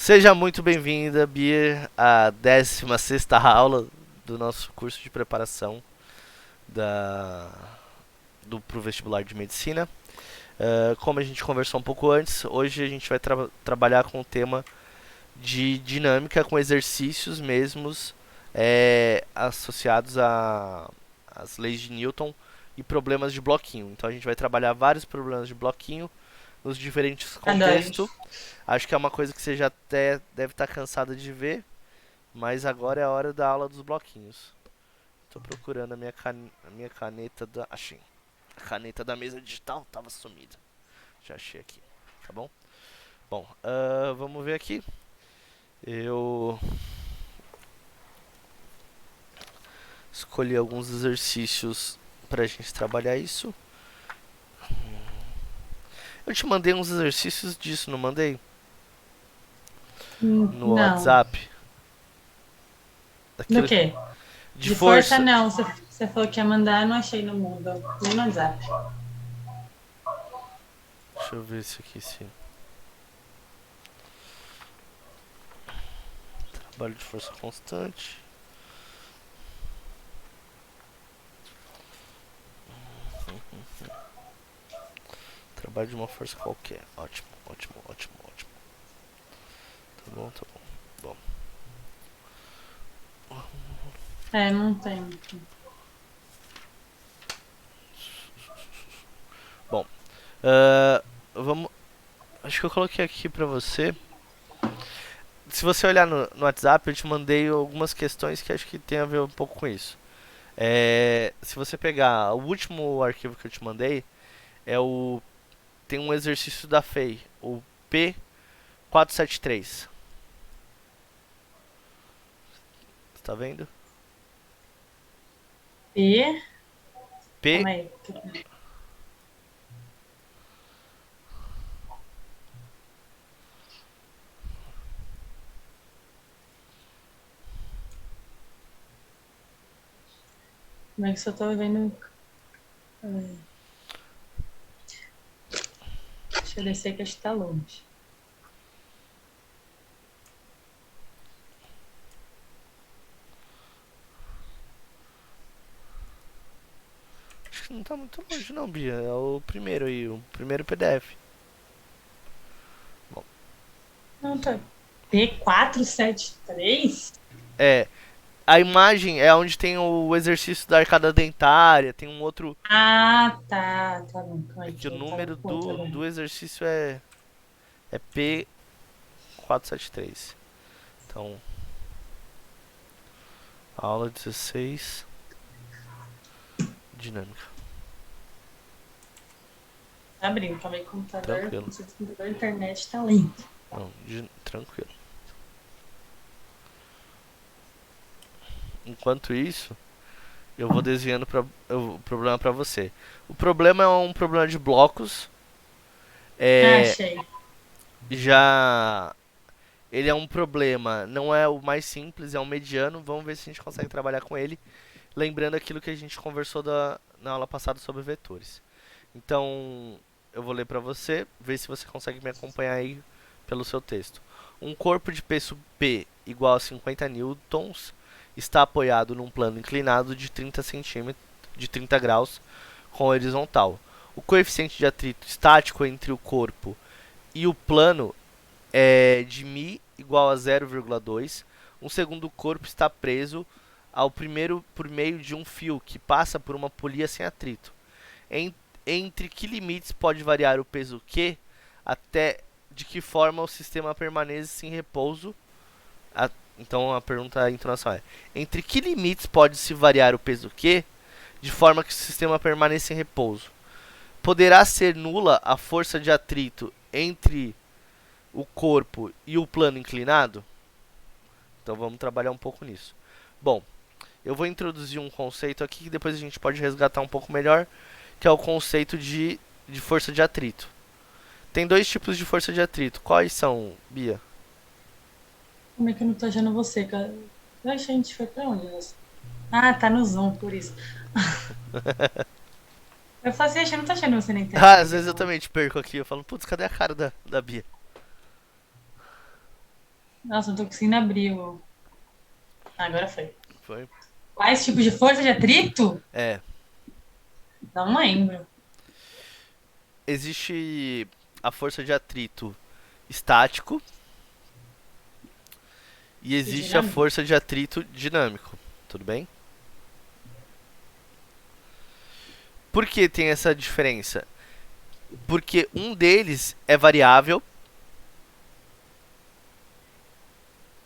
Seja muito bem-vinda, Bia, à 16ª aula do nosso curso de preparação da, pro vestibular de medicina. Como a gente conversou um pouco antes, hoje a gente vai trabalhar com o tema de dinâmica com exercícios mesmos associados às leis de Newton e problemas de bloquinho. Então a gente vai trabalhar vários problemas de bloquinho nos diferentes Adoro. contextos. Acho que é uma coisa que você já até deve estar cansada de ver, mas agora é a hora da aula dos bloquinhos. Tô procurando a minha caneta da. Achei. A caneta da mesa digital tava sumida. Já achei aqui, tá bom? Bom, vamos ver aqui. Eu escolhi alguns exercícios pra gente trabalhar isso. Eu te mandei uns exercícios disso, não mandei? No Não. WhatsApp. Do Daquilo quê? de De força, força. não. Você falou que ia mandar, eu não achei no mundo. Nem no WhatsApp. Deixa eu ver isso aqui sim. Trabalho de força constante. Trabalho de uma força qualquer. Ótimo, ótimo, ótimo, ótimo. Tá bom, tá bom. Bom, É, não tem. bom vamos. Acho que eu coloquei aqui pra você. Se você olhar no WhatsApp, eu te mandei algumas questões que acho que tem a ver um pouco com isso. Se você pegar o último arquivo que eu te mandei, é o. Tem um exercício da FEI, o P473. Você tá vendo? E. P. Calma aí. Como é que eu tô vendo? Deixa eu descer que acho que tá longe. Acho que não tá muito longe não, Bia. É o primeiro aí, o primeiro PDF. Bom, Não, tá. P473. é, a imagem é onde tem o exercício da arcada dentária, tem um outro. Ah, tá. Tá bom. Calma É aí, que o que eu tava número com outra agora. do exercício é P473. Então, aula 16, dinâmica. Tá abrindo. Calma aí, computador. Tranquilo. Não sei se o computador, a internet tá lento. Não, tranquilo. Enquanto isso, eu vou desviando o problema para você. O problema é um problema de blocos. Ah, É, achei. já ele é um problema, não é o mais simples, é um mediano. Vamos ver se a gente consegue trabalhar com ele. Lembrando aquilo que a gente conversou na aula passada sobre vetores. Então, eu vou ler para você, ver se você consegue me acompanhar aí pelo seu texto. Um corpo de peso P igual a 50 newtons está apoiado num plano inclinado de 30 centímetros, de 30 graus com horizontal. O coeficiente de atrito estático entre o corpo e o plano é de μ igual a 0,2. Um segundo corpo está preso ao primeiro por meio de um fio que passa por uma polia sem atrito. Em, entre que limites pode variar o peso Q até de que forma o sistema permanece em repouso? A, então a pergunta, a entonação é: entre que limites pode se variar o peso Q de forma que o sistema permaneça em repouso? Poderá ser nula a força de atrito entre o corpo e o plano inclinado? Então vamos trabalhar um pouco nisso. Bom, eu vou introduzir um conceito aqui que depois a gente pode resgatar um pouco melhor, que é o conceito de força de atrito. Tem dois tipos de força de atrito. Quais são, Bia? Como é que eu não tô achando você, cara? A gente foi pra onde? Nossa? Ah, tá no Zoom, por isso. Eu falei assim, eu não tô achando você na Ah, às internet, vezes eu não. também te perco aqui. Eu falo, putz, cadê a cara da Bia? Nossa, não tô conseguindo abrir o. Ah, agora foi. Foi? Quais tipos de força de atrito? É. Não lembro. Existe a força de atrito estático e E existe a dinâmico. força de atrito dinâmico. Tudo bem? Por que tem essa diferença? Porque um deles é variável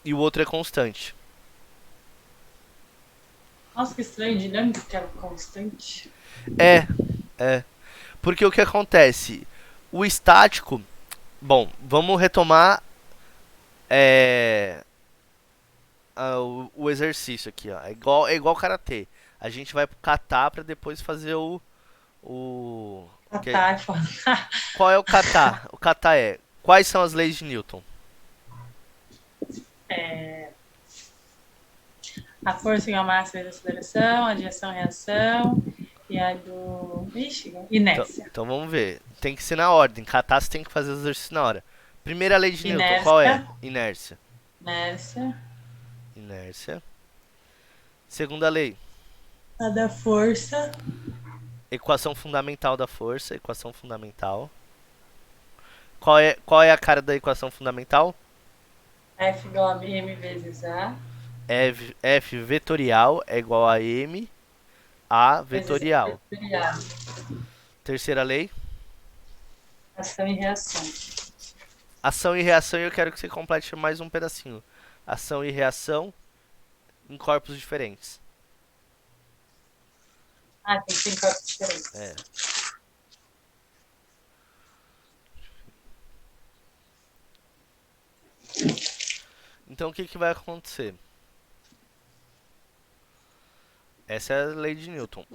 e o outro é constante. Nossa, que estranho. Dinâmico, que era constante. É, é. Porque o que acontece? O estático. Bom, vamos retomar é, o exercício aqui, ó. É igual karatê. A gente vai pro kata pra depois fazer o Ah, que- tá, é foda. qual é o kata? O kata é quais são as leis de Newton? É, a força igual a massa vezes a aceleração, a de ação e reação, e a do. Ixi, Então, inércia. então vamos ver. Tem que ser na ordem. Kata você tem que fazer o exercício na hora. Primeira lei de Newton, qual Inércia, é? Inércia. inércia. Inércia. Segunda lei, A da força, equação fundamental da força, equação fundamental. Qual é a cara da equação fundamental? F igual a m vezes A, F vetorial é igual a m a vezes a vetorial. vetorial. Terceira lei, Ação e reação. ação e reação, e eu quero que você complete mais um pedacinho. Ação e reação em corpos diferentes. Ah, tem 5 corpos diferentes. É. Então o que, que vai acontecer? Essa é a lei de Newton.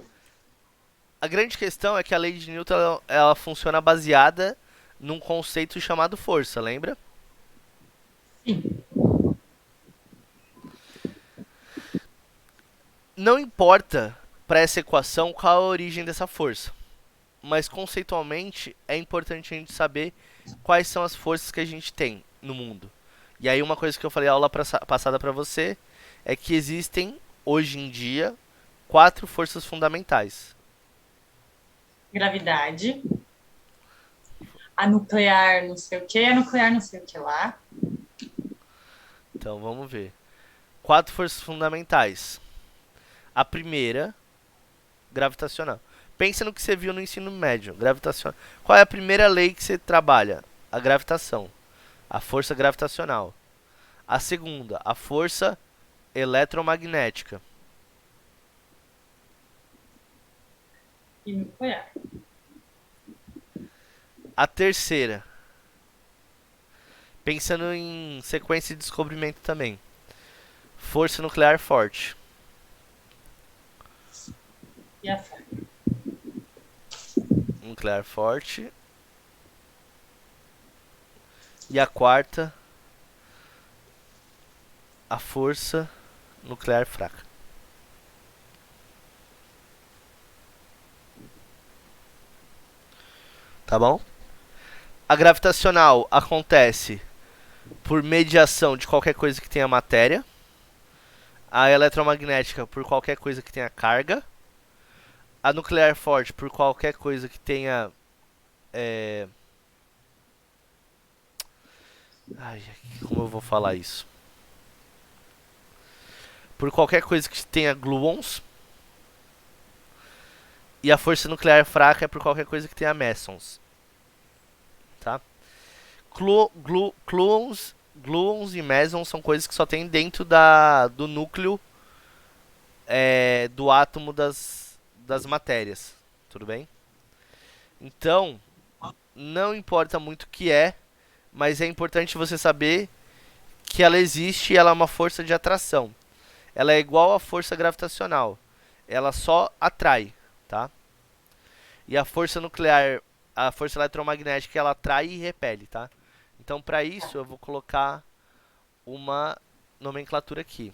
A grande questão é que a lei de Newton ela funciona baseada num conceito chamado força, lembra? Sim. Não importa para essa equação qual a origem dessa força, mas conceitualmente é importante a gente saber quais são as forças que a gente tem no mundo. E aí uma coisa que eu falei na aula passada para você é que existem hoje em dia quatro forças fundamentais. Gravidade. A nuclear não sei o que, a nuclear não sei o que lá. Então vamos ver. Quatro forças fundamentais. A primeira, gravitacional. Pensa no que você viu no ensino médio, gravitacional. Qual é a primeira lei que você trabalha? A gravitação, a força gravitacional. A segunda, a força eletromagnética. E nuclear. A terceira, pensando em sequência de descobrimento também, força nuclear forte. E a fé. Nuclear forte. E a quarta, a força nuclear fraca. Tá bom? A gravitacional acontece por mediação de qualquer coisa que tenha matéria. A eletromagnética por qualquer coisa que tenha carga. A nuclear forte por qualquer coisa que tenha. É... Ai, como eu vou falar isso? Por qualquer coisa que tenha gluons. E a força nuclear fraca é por qualquer coisa que tenha mesons. Tá? Gluons e mesons são coisas que só tem dentro do núcleo do átomo das matérias. Tudo bem? Então, não importa muito o que é, mas é importante você saber que ela existe e ela é uma força de atração. Ela é igual à força gravitacional. Ela só atrai, tá? E a força nuclear, a força eletromagnética, ela atrai e repele, tá? Então, para isso, eu vou colocar uma nomenclatura aqui.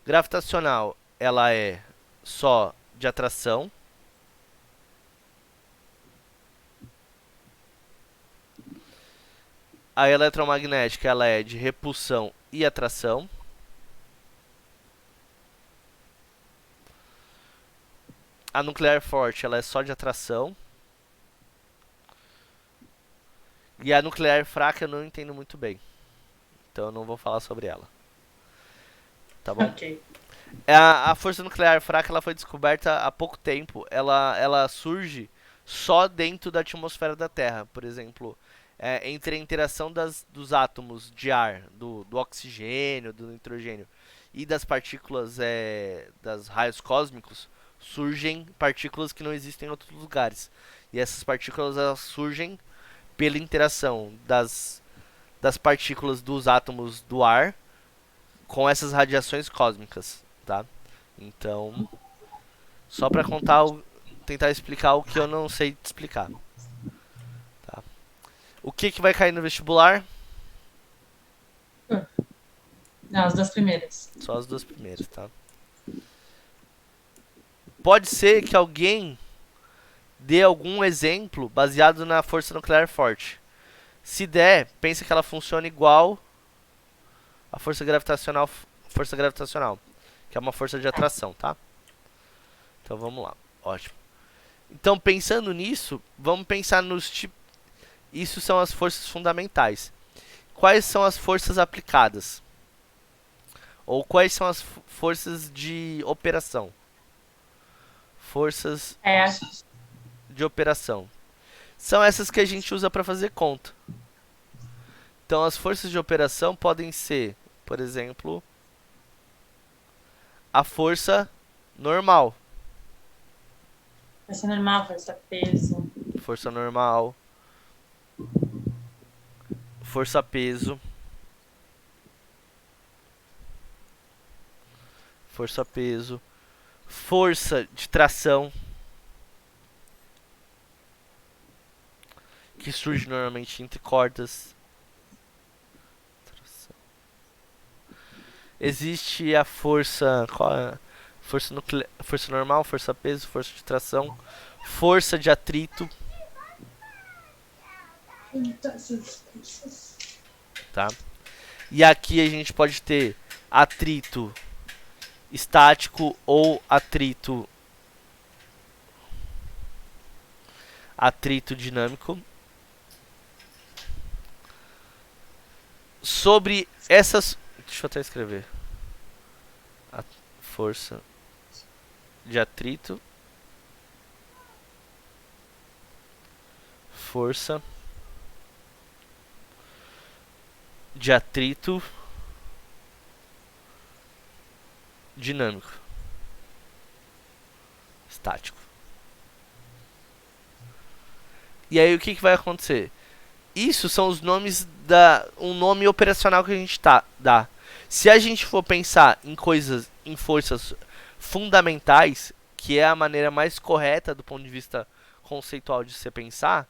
Gravitacional, ela é só de atração. A eletromagnética ela é de repulsão e atração. A nuclear forte ela é só de atração. E a nuclear fraca eu não entendo muito bem. Então eu não vou falar sobre ela. Tá bom? Ok. A força nuclear fraca ela foi descoberta há pouco tempo. Ela surge só dentro da atmosfera da Terra. Por exemplo, entre a interação dos átomos de ar, do oxigênio, do nitrogênio e das partículas das raios cósmicos, surgem partículas que não existem em outros lugares. E essas partículas elas surgem pela interação das partículas dos átomos do ar com essas radiações cósmicas, tá? Então, só para tentar explicar o que eu não sei te explicar, tá? O que vai cair no vestibular? Não, as duas primeiras. Só as duas primeiras, tá? Pode ser que alguém dê algum exemplo baseado na força nuclear forte. Se der, pensa que ela funciona igual a força gravitacional, que é uma força de atração, tá? Então vamos lá. Ótimo. Então, pensando nisso, vamos pensar nos tipos. Isso são as forças fundamentais. Quais são as forças aplicadas? Ou quais são as forças de operação? Forças É, de operação. São essas que a gente usa para fazer conta. Então, as forças de operação podem ser, por exemplo, a força normal. força normal, força peso. Força normal. Força peso. Força peso. Força de tração, que surge normalmente entre cordas. Existe a força. Qual é? Força normal, força peso, força de tração, força de atrito, tá? E aqui a gente pode ter atrito estático ou atrito dinâmico. Sobre essas, deixa eu até escrever. A força de atrito, força de atrito dinâmico, estático. E aí o que vai acontecer? Isso são os nomes um nome operacional que a gente dá. Se a gente for pensar em forças fundamentais, que é a maneira mais correta do ponto de vista conceitual de se pensar,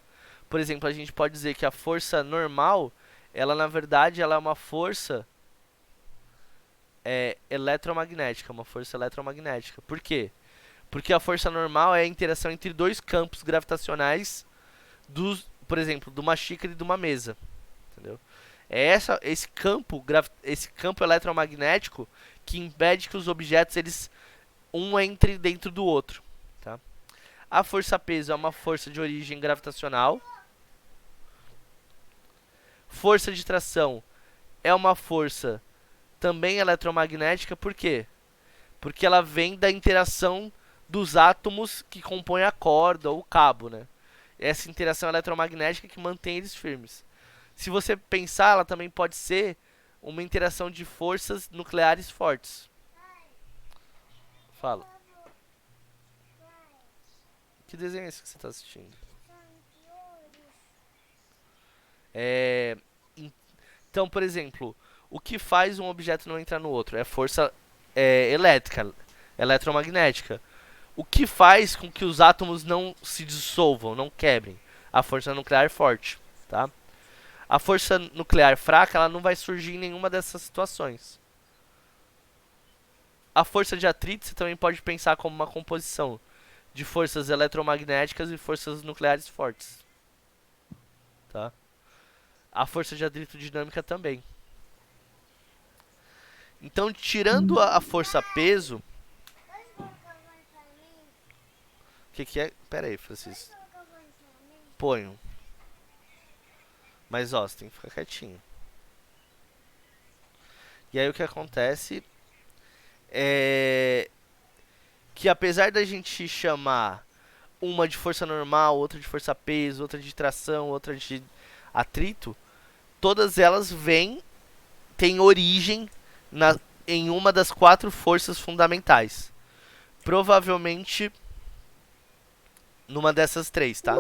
por exemplo, a gente pode dizer que a força normal, ela na verdade ela é uma força eletromagnética, uma força eletromagnética. Por quê? Porque a força normal é a interação entre dois campos gravitacionais por exemplo, de uma xícara e de uma mesa, entendeu? É esse campo eletromagnético que impede que os objetos entrem dentro do outro, tá? A força peso é uma força de origem gravitacional. Força de tração é uma força também eletromagnética, por quê? Porque ela vem da interação dos átomos que compõem a corda ou o cabo, né? Essa interação eletromagnética que mantém eles firmes. Se você pensar, ela também pode ser uma interação de forças nucleares fortes. Fala. Que desenho é esse que você está assistindo? Então, por exemplo, o que faz um objeto não entrar no outro? É força elétrica, eletromagnética. O que faz com que os átomos não se dissolvam, não quebrem? A força nuclear forte, tá? A força nuclear fraca, ela não vai surgir em nenhuma dessas situações. A força de atrito você também pode pensar como uma composição de forças eletromagnéticas e forças nucleares fortes, tá? a força de atrito dinâmica também. Então, tirando a força peso, o que é? Pera aí, Francisco. Ponho. Mas ó, você tem que ficar quietinho. E aí o que acontece é que apesar da gente chamar uma de força normal, outra de força peso, outra de tração, outra de atrito, todas elas têm origem em uma das quatro forças fundamentais. Provavelmente numa dessas três, tá?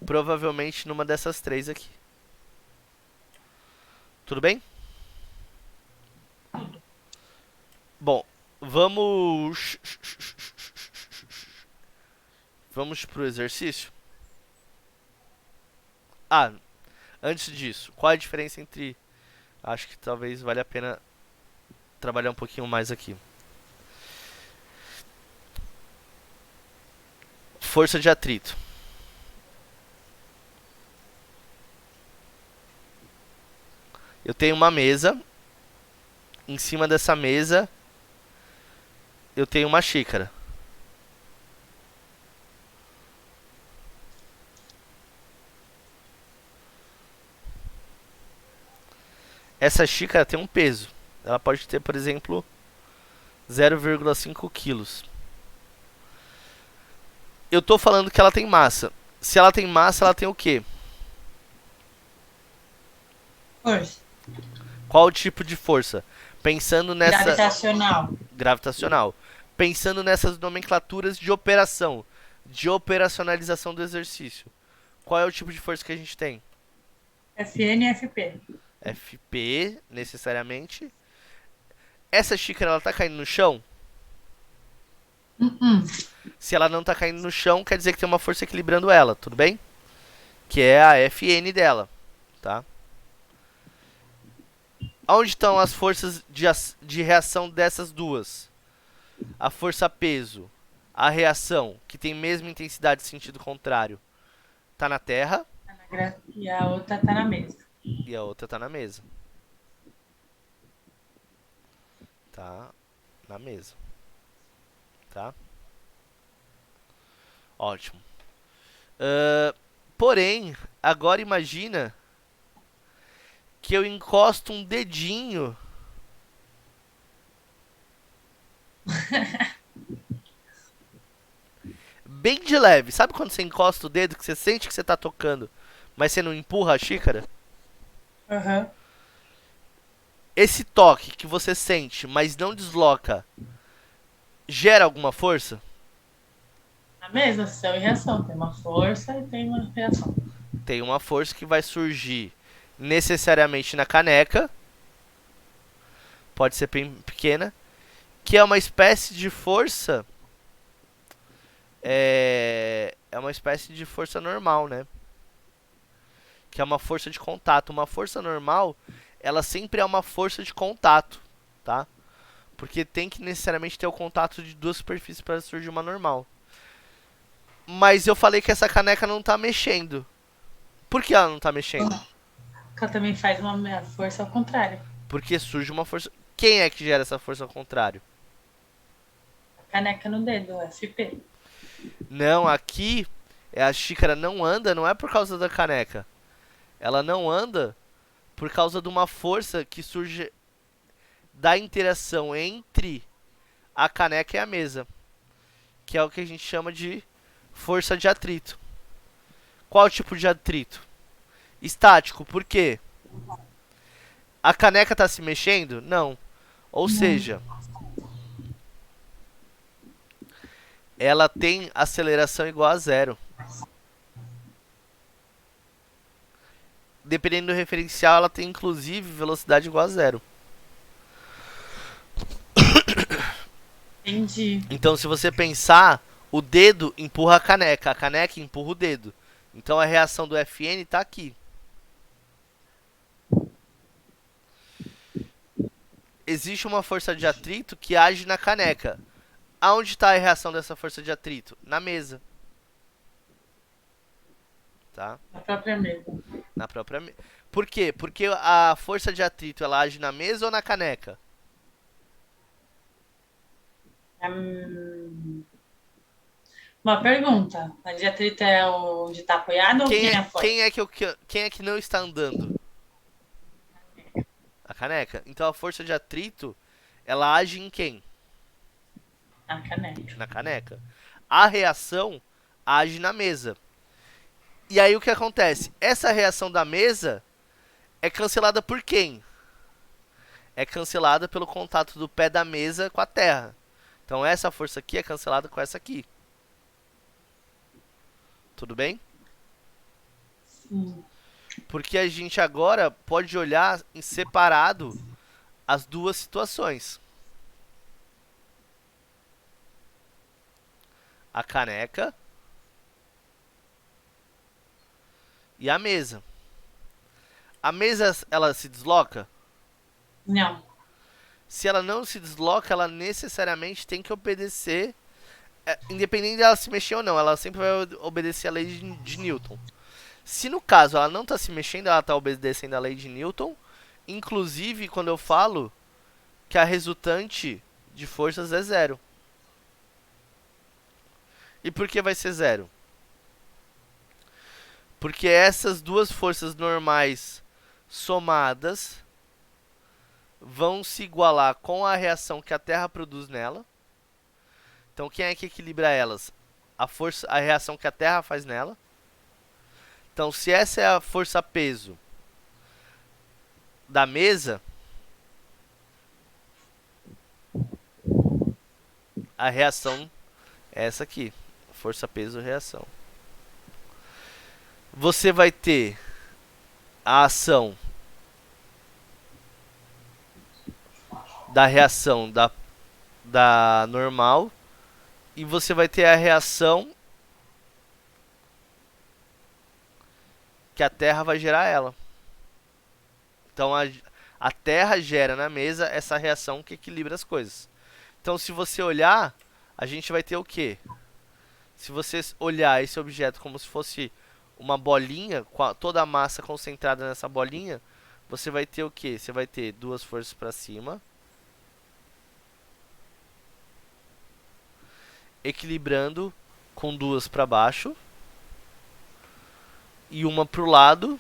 Provavelmente numa dessas três aqui. Tudo bem? Bom, vamos pro exercício? Ah, antes disso, qual a diferença entre... Acho que talvez valha a pena trabalhar um pouquinho mais aqui. Força de atrito. Eu tenho uma mesa. Em cima dessa mesa, eu tenho uma xícara. Essa xícara tem um peso. Ela pode ter, por exemplo, 0,5 quilos. Eu tô falando que ela tem massa. Se ela tem massa, ela tem o quê? Força. Qual o tipo de força? Pensando nessa... Gravitacional. Gravitacional. Pensando nessas nomenclaturas de operação. De operacionalização do exercício. Qual é o tipo de força que a gente tem? FN e FP. FP, necessariamente. Essa xícara, ela tá caindo no chão? Se ela não tá caindo no chão, quer dizer que tem uma força equilibrando ela, tudo bem? Que é a FN dela, tá? Onde estão as forças de reação dessas duas? A força peso, a reação, que tem mesma intensidade e sentido contrário, tá na Terra. E a outra tá na mesa. E a outra tá na mesa. Tá na mesa. Tá? Ótimo. Porém, agora imagina que eu encosto um dedinho bem de leve. Sabe quando você encosta o dedo que você sente que você tá tocando, mas você não empurra a xícara? Uhum. Esse toque que você sente, mas não desloca, gera alguma força? Na mesa, ação e reação. Tem uma força e tem uma reação. Tem uma força que vai surgir necessariamente na caneca, pode ser bem pequena, que é uma espécie de força. É uma espécie de força normal, né? Que é uma força de contato. Uma força normal, ela sempre é uma força de contato, tá? Porque tem que necessariamente ter o contato de duas superfícies para surgir uma normal. Mas eu falei que essa caneca não tá mexendo. Por que ela não tá mexendo? Porque ela também faz uma força ao contrário. Porque surge uma força... Quem é que gera essa força ao contrário? A caneca no dedo, o FP. Não, aqui a xícara não anda, não é por causa da caneca. Ela não anda por causa de uma força que surge da interação entre a caneca e a mesa, que é o que a gente chama de força de atrito. Qual tipo de atrito? Estático, por quê? A caneca está se mexendo? Não. Ou seja, ela tem aceleração igual a zero. Dependendo do referencial, ela tem inclusive velocidade igual a zero. Entendi. Então, se você pensar, o dedo empurra a caneca empurra o dedo. Então, a reação do FN está aqui. Existe uma força de atrito que age na caneca. Aonde está a reação dessa força de atrito? Na mesa. tá? A própria mesa. Na própria mesa. Por quê? Porque a força de atrito, ela age na mesa ou na caneca? Hum, Uma pergunta. A de atrito é onde está apoiado ou Quem quem é, apoia? quem é que não está andando? A caneca. Então a força de atrito, ela age em quem? A caneca. Na caneca. A reação age na mesa. E aí o que acontece? Essa reação da mesa é cancelada por quem? É cancelada pelo contato do pé da mesa com a terra. Então essa força aqui é cancelada com essa aqui. Tudo bem? Sim. Porque a gente agora pode olhar em separado as duas situações. A caneca e a mesa. A mesa, ela se desloca? Não. Se ela não se desloca, ela necessariamente tem que obedecer, independente dela se mexer ou não, ela sempre vai obedecer a lei de Newton. Se no caso ela não está se mexendo, ela está obedecendo a lei de Newton, inclusive quando eu falo que a resultante de forças é zero. E por que vai ser zero? Porque essas duas forças normais somadas vão se igualar com a reação que a Terra produz nela. Então quem é que equilibra elas? A reação que a Terra faz nela. Então se essa é a força peso da mesa, a reação é essa aqui, força peso reação. Você vai ter a ação da reação da normal e você vai ter a reação que a Terra vai gerar ela. Então a Terra gera na mesa essa reação que equilibra as coisas. Então se você olhar, a gente vai ter o quê? Se você olhar esse objeto como se fosse uma bolinha, com toda a massa concentrada nessa bolinha, você vai ter o quê? Você vai ter duas forças para cima, equilibrando com duas para baixo e uma para o lado,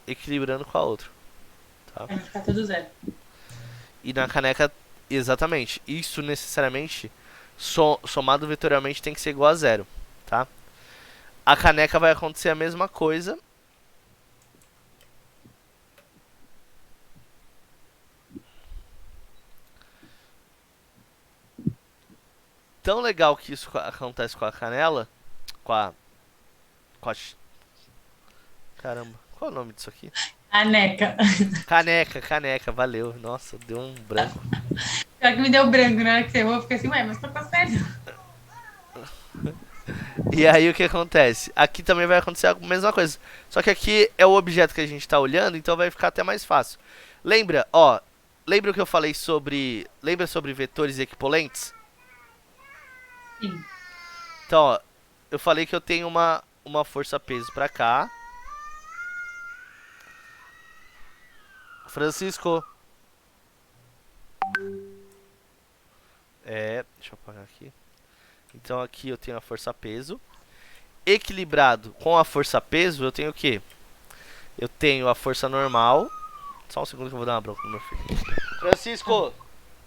equilibrando com a outra. Tá? Vai ficar tudo zero. E na caneca, exatamente. Isso necessariamente, somado vetorialmente, tem que ser igual a zero. Tá? A caneca vai acontecer a mesma coisa. Tão legal que isso acontece com a canela. Com a. Com a caramba, qual é o nome disso aqui? Caneca. Caneca, valeu. Nossa, deu um branco. Pior que me deu branco na hora que você errou, eu fiquei assim, ué, mas tá certo. E aí o que acontece? Aqui também vai acontecer a mesma coisa. Só que aqui é o objeto que a gente está olhando, então vai ficar até mais fácil. Lembra, ó, lembra o que eu falei sobre, lembra sobre vetores equipolentes? Sim. Então, ó, eu falei que eu tenho uma força peso para cá. Francisco. Deixa eu apagar aqui. Então aqui eu tenho a força peso. Equilibrado com a força peso, eu tenho o quê? Eu tenho a força normal. Só um segundo que eu vou dar uma bronca no meu filho. Francisco,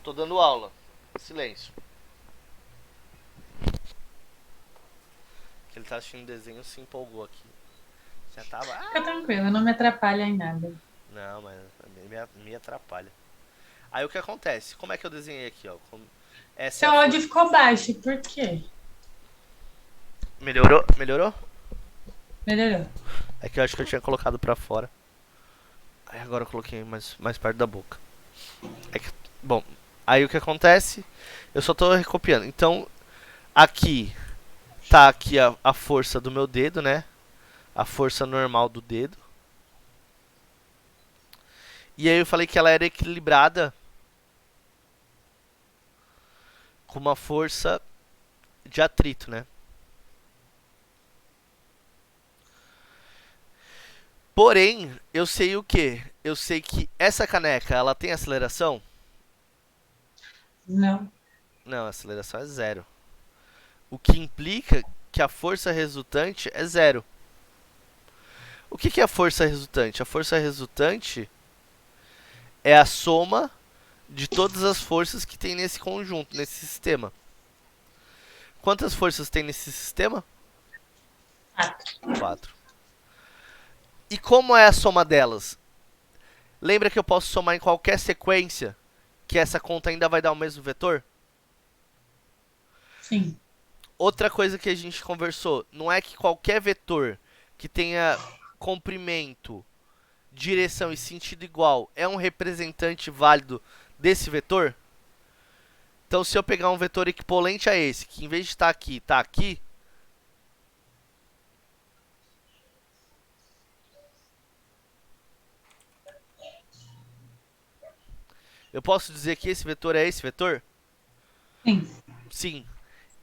tô dando aula. Silêncio. Ele tá assistindo desenho, se empolgou aqui. Já tava. Fica tranquilo, não me atrapalha em nada. Não, mas me atrapalha. Aí o que acontece? Como é que eu desenhei aqui, ó? Essa é Seu a áudio ficou baixo, por quê? Melhorou? Melhorou? Melhorou. É que eu acho que eu tinha colocado pra fora. Aí agora eu coloquei mais perto da boca. Bom, aí o que acontece? Eu só tô recopiando. Então, aqui tá aqui a força do meu dedo, né? A força normal do dedo. E aí eu falei que ela era equilibrada com uma força de atrito, né? Porém, eu sei o quê? Eu sei que essa caneca, ela tem aceleração? Não. Não, a aceleração é zero. O que implica que a força resultante é zero. O que é a força resultante? A força resultante é a soma de todas as forças que tem nesse conjunto, nesse sistema. Quantas forças tem nesse sistema? 4. 4. E como é a soma delas? Lembra que eu posso somar em qualquer sequência que essa conta ainda vai dar o mesmo vetor? Sim. Outra coisa que a gente conversou, não é que qualquer vetor que tenha comprimento, direção e sentido igual é um representante válido desse vetor? Então, se eu pegar um vetor equivalente a esse, que em vez de estar aqui, está aqui, eu posso dizer que esse vetor é esse vetor? Sim. Sim.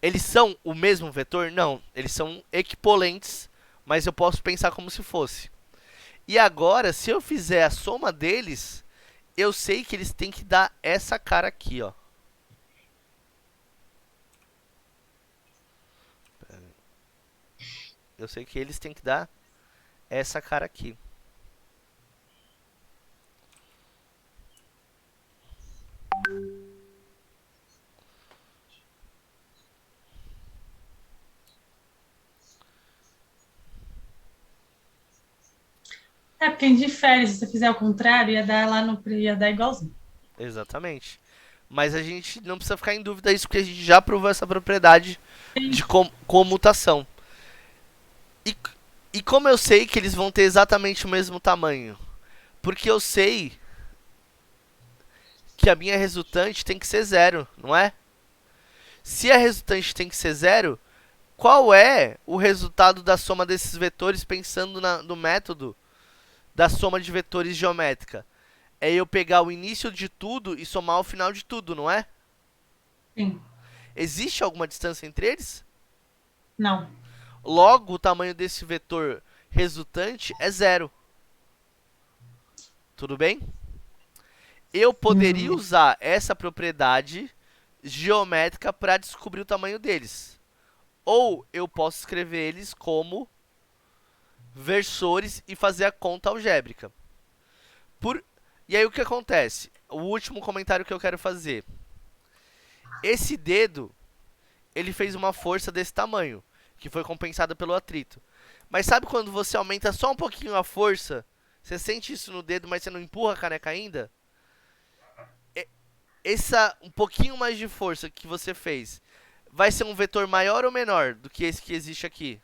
Eles são o mesmo vetor? Não. Eles são equivalentes, mas eu posso pensar como se fosse. E agora, se eu fizer a soma deles, eu sei que eles têm que dar essa cara aqui, ó. Eu sei que eles têm que dar essa cara aqui. É porque indifere, se você fizer o contrário, ia dar lá no ia dar igualzinho. Exatamente. Mas a gente não precisa ficar em dúvida disso, porque a gente já provou essa propriedade de Sim. comutação. E, e como eu sei que eles vão ter exatamente o mesmo tamanho? Porque eu sei que a minha resultante tem que ser zero, não é? Se a resultante tem que ser zero, qual é o resultado da soma desses vetores pensando no método da soma de vetores geométrica? É eu pegar o início de tudo e somar o final de tudo, não é? Sim. Existe alguma distância entre eles? Não. Logo, o tamanho desse vetor resultante é zero. Tudo bem? Eu poderia Hum, usar essa propriedade geométrica para descobrir o tamanho deles. Ou eu posso escrever eles como versores e fazer a conta algébrica. Por... E aí o que acontece? O último comentário que eu quero fazer. Esse dedo, ele fez uma força desse tamanho, que foi compensada pelo atrito. Mas sabe quando você aumenta só um pouquinho a força? Você sente isso no dedo, mas você não empurra a caneca ainda? Essa um pouquinho mais de força que você fez vai ser um vetor maior ou menor do que esse que existe aqui?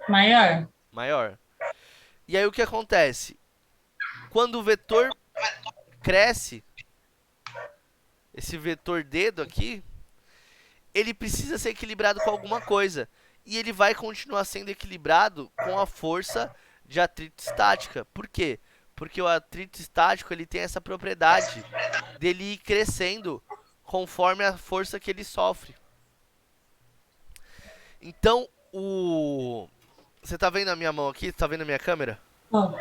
maior? Maior. E aí o que acontece? Quando o vetor cresce, esse vetor dedo aqui, ele precisa ser equilibrado com alguma coisa. E ele vai continuar sendo equilibrado com a força de atrito estática. Por quê? Porque o atrito estático ele tem essa propriedade dele ir crescendo conforme a força que ele sofre. Então, o... Você tá vendo a minha mão aqui? Tá vendo a minha câmera? Bom,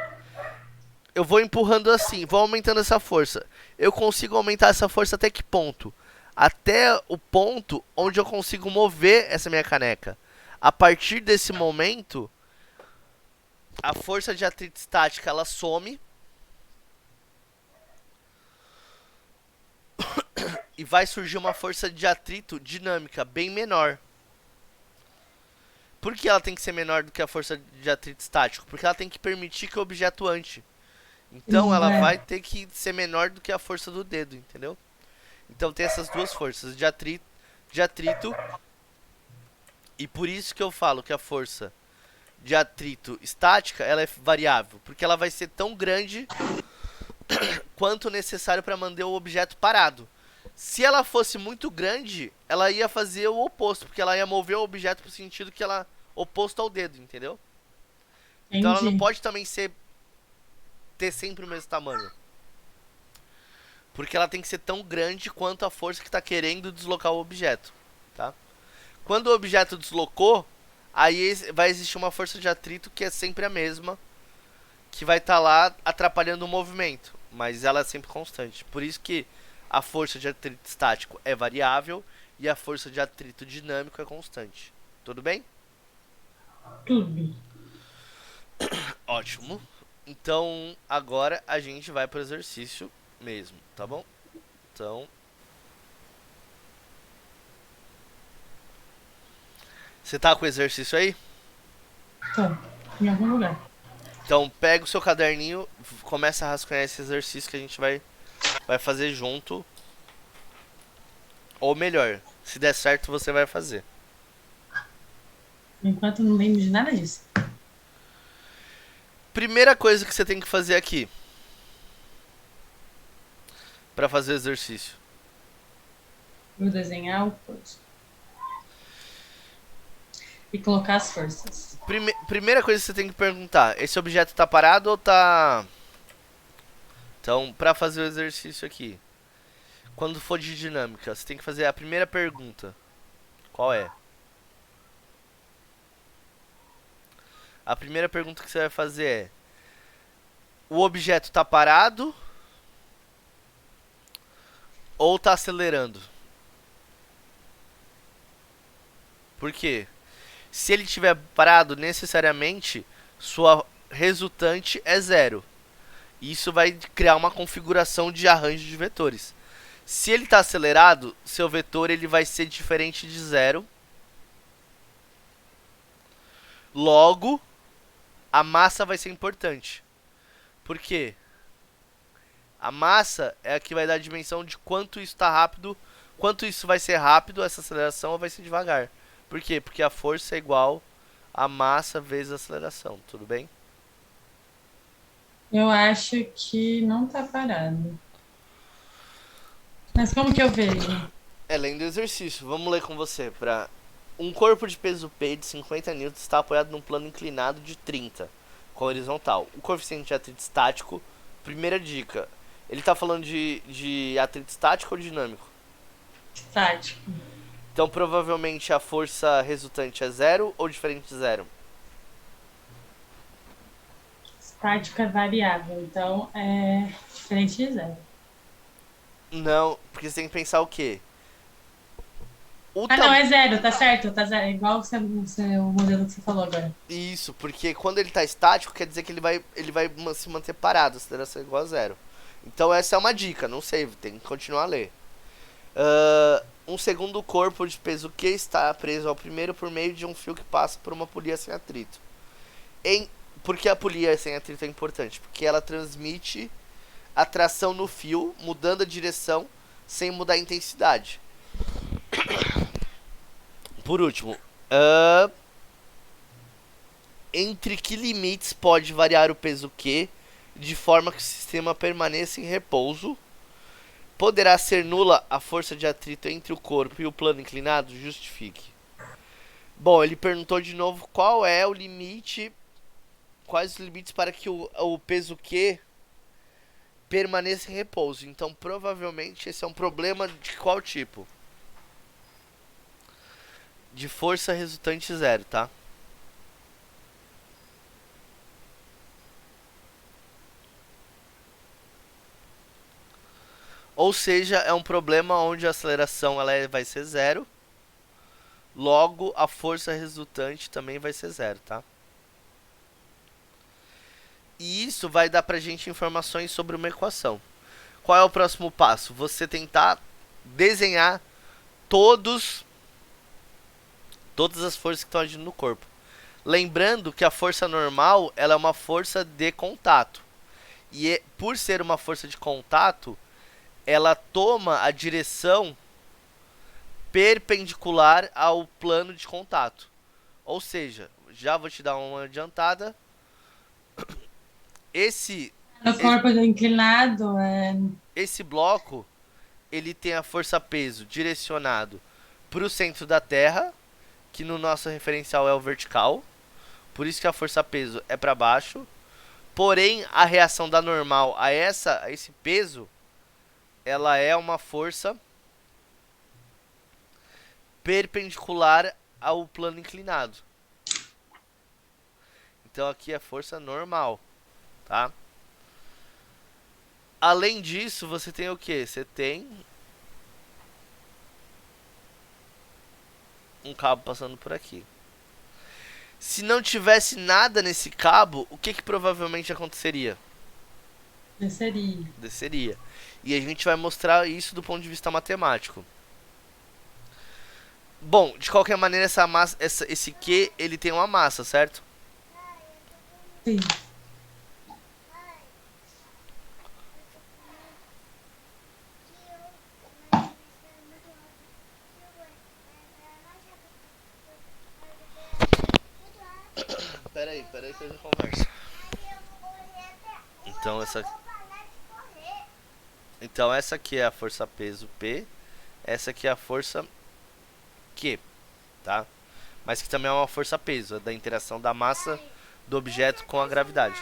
Eu vou empurrando assim, vou aumentando essa força. Eu consigo aumentar essa força até que ponto? Até o ponto onde eu consigo mover essa minha caneca. A partir desse momento, a força de atrito estática ela some e vai surgir uma força de atrito dinâmica bem menor. Por que ela tem que ser menor do que a força de atrito estático? Porque ela tem que permitir que o objeto ande. Então ela vai ter que ser menor do que a força do dedo, entendeu? Então tem essas duas forças de atrito e por isso que eu falo que a força de atrito estática ela é variável, porque ela vai ser tão grande quanto necessário para manter o objeto parado. Se ela fosse muito grande, ela ia fazer o oposto, porque ela ia mover o objeto para o sentido que ela oposto ao dedo, entendeu? Então ela não entendi. pode também ter sempre o mesmo tamanho. Porque ela tem que ser tão grande quanto a força que está querendo deslocar o objeto. Tá? Quando o objeto deslocou, Aí vai existir uma força de atrito que é sempre a mesma, que vai estar lá atrapalhando o movimento, mas ela é sempre constante. Por isso que a força de atrito estático é variável e a força de atrito dinâmico é constante. Tudo bem? Tudo. Ótimo. Então agora a gente vai para o exercício mesmo, tá bom? Então, você tá com o exercício aí? Tô. Em algum lugar. Então pega o seu caderninho, começa a rascunhar esse exercício que a gente vai fazer junto. Ou melhor, se der certo você vai fazer. Por enquanto eu não lembro de nada disso. Primeira coisa que você tem que fazer aqui para fazer o exercício. Vou desenhar o coisa. E colocar as forças. Primeira coisa que você tem que perguntar, esse objeto tá parado ou tá... Então, para fazer o exercício aqui, quando for de dinâmica, você tem que fazer a primeira pergunta. Qual é? A primeira pergunta que você vai fazer é: o objeto tá parado ou tá acelerando? Por quê? Se ele estiver parado, necessariamente sua resultante é zero. Isso vai criar uma configuração de arranjo de vetores. Se ele está acelerado, seu vetor ele vai ser diferente de zero. Logo, a massa vai ser importante. Por quê? A massa é a que vai dar a dimensão de quanto isso está rápido, quanto isso vai ser rápido, essa aceleração, ou vai ser devagar. Por quê? Porque a força é igual a massa vezes a aceleração, tudo bem? Eu acho que não tá parado. Mas como que eu vejo? É lendo o exercício. Vamos ler com você. Um corpo de peso P de 50 newtons está apoiado num plano inclinado de 30, com horizontal. O coeficiente de atrito estático, primeira dica. Ele está falando de atrito estático ou dinâmico? Estático. Então provavelmente a força resultante é zero ou diferente de zero? Estático é variável, então é diferente de zero. Não, porque você tem que pensar o quê? O Ah, não, tam... é zero, tá certo, tá zero. É igual o modelo que você falou agora. Isso, porque quando ele está estático, quer dizer que ele vai se manter parado, a aceleração é igual a zero. Então essa é uma dica, não sei, tem que continuar a ler. Um segundo corpo de peso Q está preso ao primeiro por meio de um fio que passa por uma polia sem atrito. Por que a polia sem atrito é importante? Porque ela transmite a tração no fio, mudando a direção sem mudar a intensidade. Por último, entre que limites pode variar o peso Q de forma que o sistema permaneça em repouso? Poderá ser nula a força de atrito entre o corpo e o plano inclinado? Justifique. Bom, ele perguntou de novo qual é o limite, quais os limites para que o peso Q permaneça em repouso. Então, provavelmente esse é um problema de qual tipo? De força resultante zero, tá? Ou seja, é um problema onde a aceleração vai ser zero. Logo, a força resultante também vai ser zero, tá? E isso vai dar pra gente informações sobre uma equação. Qual é o próximo passo? Você tentar desenhar todas as forças que estão agindo no corpo. Lembrando que a força normal ela é uma força de contato. E por ser uma força de contato, ela toma a direção perpendicular ao plano de contato. Ou seja, já vou te dar uma adiantada. Esse No corpo inclinado, esse bloco ele tem a força peso direcionado para o centro da Terra, que no nosso referencial é o vertical. Por isso que a força peso é para baixo. Porém, a reação da normal a esse peso, ela é uma força perpendicular ao plano inclinado. Então aqui é força normal, tá? Além disso, você tem o que? Você tem um cabo passando por aqui. Se não tivesse nada nesse cabo, o que provavelmente aconteceria? Desceria. Desceria. E a gente vai mostrar isso do ponto de vista matemático. Bom, de qualquer maneira, essa massa, esse Q, ele tem uma massa, certo? Sim. Peraí que eu já converso. Então essa aqui é a força peso P, essa aqui é a força Q, tá? Mas que também é uma força peso, é da interação da massa do objeto com a gravidade.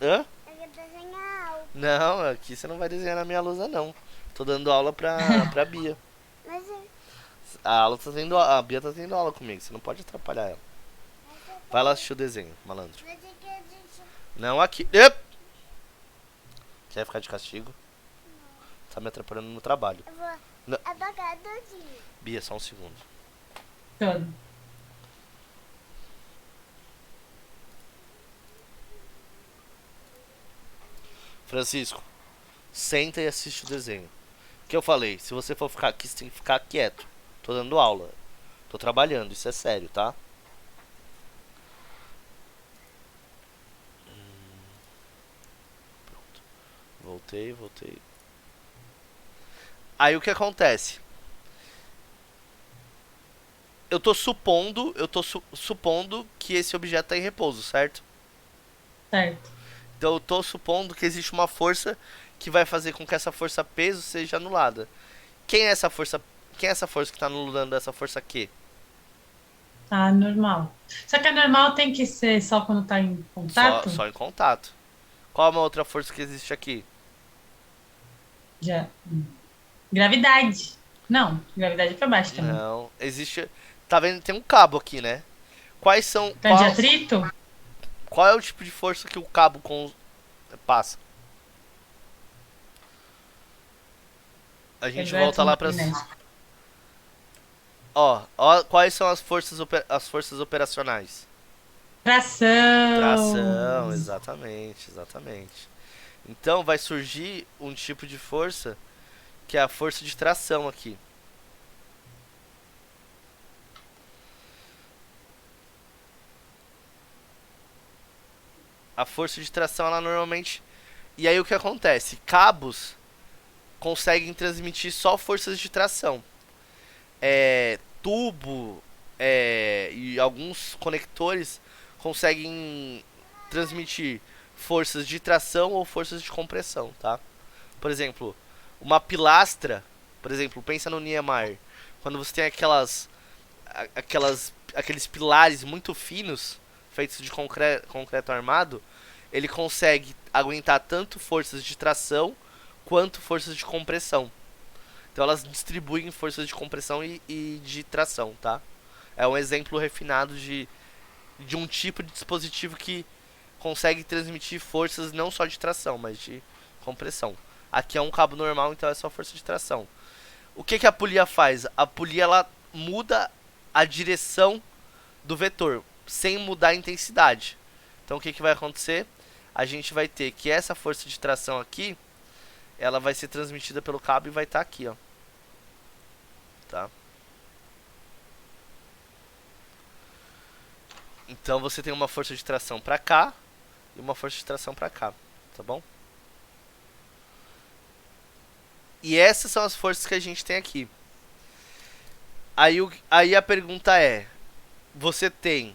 Hã? Não, aqui você não vai desenhar na minha lousa não. Tô dando aula pra Bia. A Bia tá tendo aula comigo, você não pode atrapalhar ela. Vai lá assistir o desenho, malandro. Não aqui. Ep! Quer ficar de castigo? Tá me atrapalhando no trabalho. Eu vou Não. apagar tudinho. Bia, só um segundo. Todo. Francisco, senta e assiste o desenho. O que eu falei? Se você for ficar aqui, você tem que ficar quieto. Tô dando aula. Tô trabalhando, isso é sério, tá? Pronto. Voltei. Aí o que acontece? Eu tô supondo que esse objeto tá em repouso, certo? Certo. Então eu tô supondo que existe uma força que vai fazer com que essa força peso seja anulada. Quem é essa força? Quem é essa força que tá anulando essa força Q? Tá normal. Só que a normal tem que ser só quando tá em contato? Só em contato. Qual é uma outra força que existe aqui? Já. Gravidade. Não, gravidade é pra baixo também. Não, existe. Tá vendo? Tem um cabo aqui, né? Quais são. Tá de atrito? Qual é o tipo de força que o cabo passa? A gente volta lá para ó, quais são as forças operacionais? Tração. Tração, exatamente. Então vai surgir um tipo de força que é a força de tração aqui. A força de tração, ela normalmente. E aí o que acontece? Cabos conseguem transmitir só forças de tração. Tubo e alguns conectores conseguem transmitir forças de tração ou forças de compressão, tá? Por exemplo, uma pilastra, por exemplo, pensa no Niemeyer, quando você tem aqueles pilares muito finos feitos de concreto armado, ele consegue aguentar tanto forças de tração quanto forças de compressão. Então elas distribuem forças de compressão e de tração, tá? É um exemplo refinado de um tipo de dispositivo que consegue transmitir forças não só de tração, mas de compressão. Aqui é um cabo normal, então é só força de tração. O que a polia faz? A polia ela muda a direção do vetor, sem mudar a intensidade. Então o que vai acontecer? A gente vai ter que essa força de tração aqui, ela vai ser transmitida pelo cabo e vai estar aqui, ó. Tá? Então você tem uma força de tração para cá e uma força de tração para cá, tá bom? E essas são as forças que a gente tem aqui. Aí a pergunta é: você tem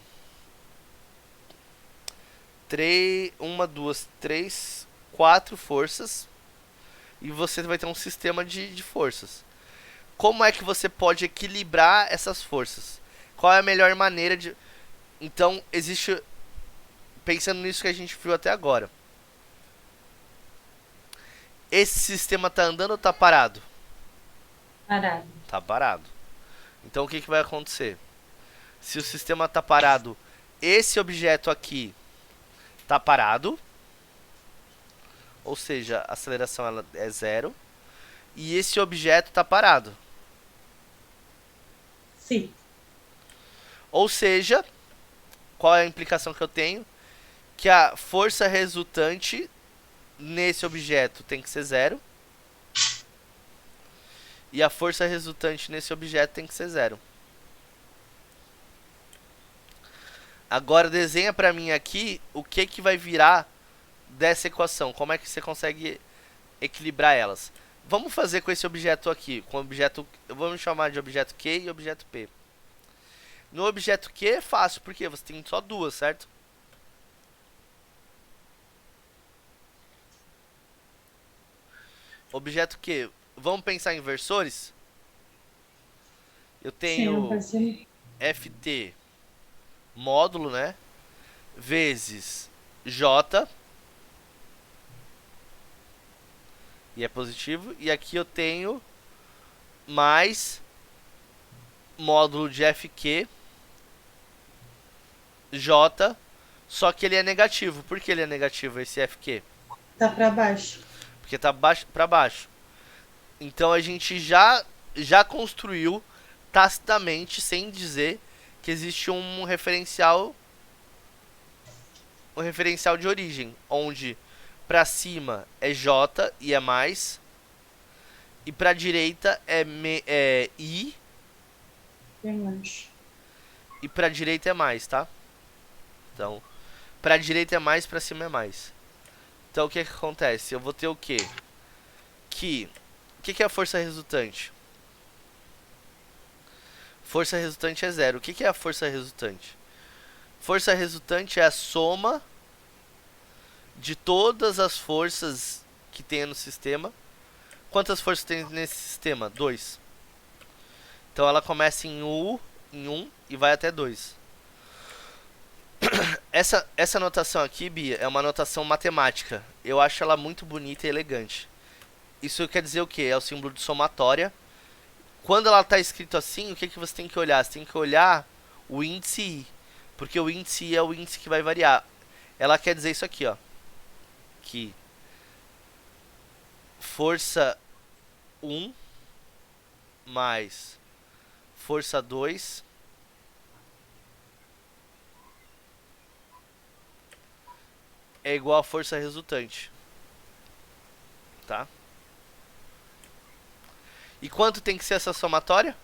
uma, duas, três, quatro forças e você vai ter um sistema de forças. Como é que você pode equilibrar essas forças? Qual é a melhor maneira de... Então, existe... Pensando nisso que a gente viu até agora. Esse sistema tá andando ou tá parado? Parado. Tá parado. Então, o que vai acontecer? Se o sistema tá parado, esse objeto aqui, tá parado, ou seja, a aceleração ela é zero, e esse objeto está parado. Sim. Ou seja, qual é a implicação que eu tenho? Que a força resultante nesse objeto tem que ser zero. E a força resultante nesse objeto tem que ser zero. Agora desenha para mim aqui o que vai virar dessa equação. Como é que você consegue equilibrar elas? Vamos fazer com esse objeto aqui. Com o objeto, vamos chamar de objeto Q e objeto P. No objeto Q é fácil, porque você tem só duas, certo? Objeto Q, vamos pensar em versores? Eu Sim, tenho pode ser. ft módulo, né? Vezes j, e é positivo. E aqui eu tenho mais módulo de fq j, só que ele é negativo. Por que ele é negativo, esse fq? Tá para baixo. Porque tá para baixo. Então a gente já construiu tacitamente, sem dizer, que existe um referencial de origem, onde para cima é j e é mais, e para direita é i, Bem mais. e para direita é mais, tá? Então, para direita é mais, para cima é mais. Então o que acontece? Eu vou ter o quê? O que é a força resultante? Força resultante é zero. O que é a força resultante? Força resultante é a soma de todas as forças que tem no sistema. Quantas forças tem nesse sistema? 2. Então ela começa em 1 e vai até 2. Essa notação aqui, Bia, é uma notação matemática. Eu acho ela muito bonita e elegante. Isso quer dizer o quê? É o símbolo de somatória. Quando ela está escrito assim, o que você tem que olhar? Você tem que olhar o índice I. Porque o índice I é o índice que vai variar. Ela quer dizer isso aqui, ó. Que força 1 mais força 2 é igual a força resultante. Tá? E quanto tem que ser essa somatória?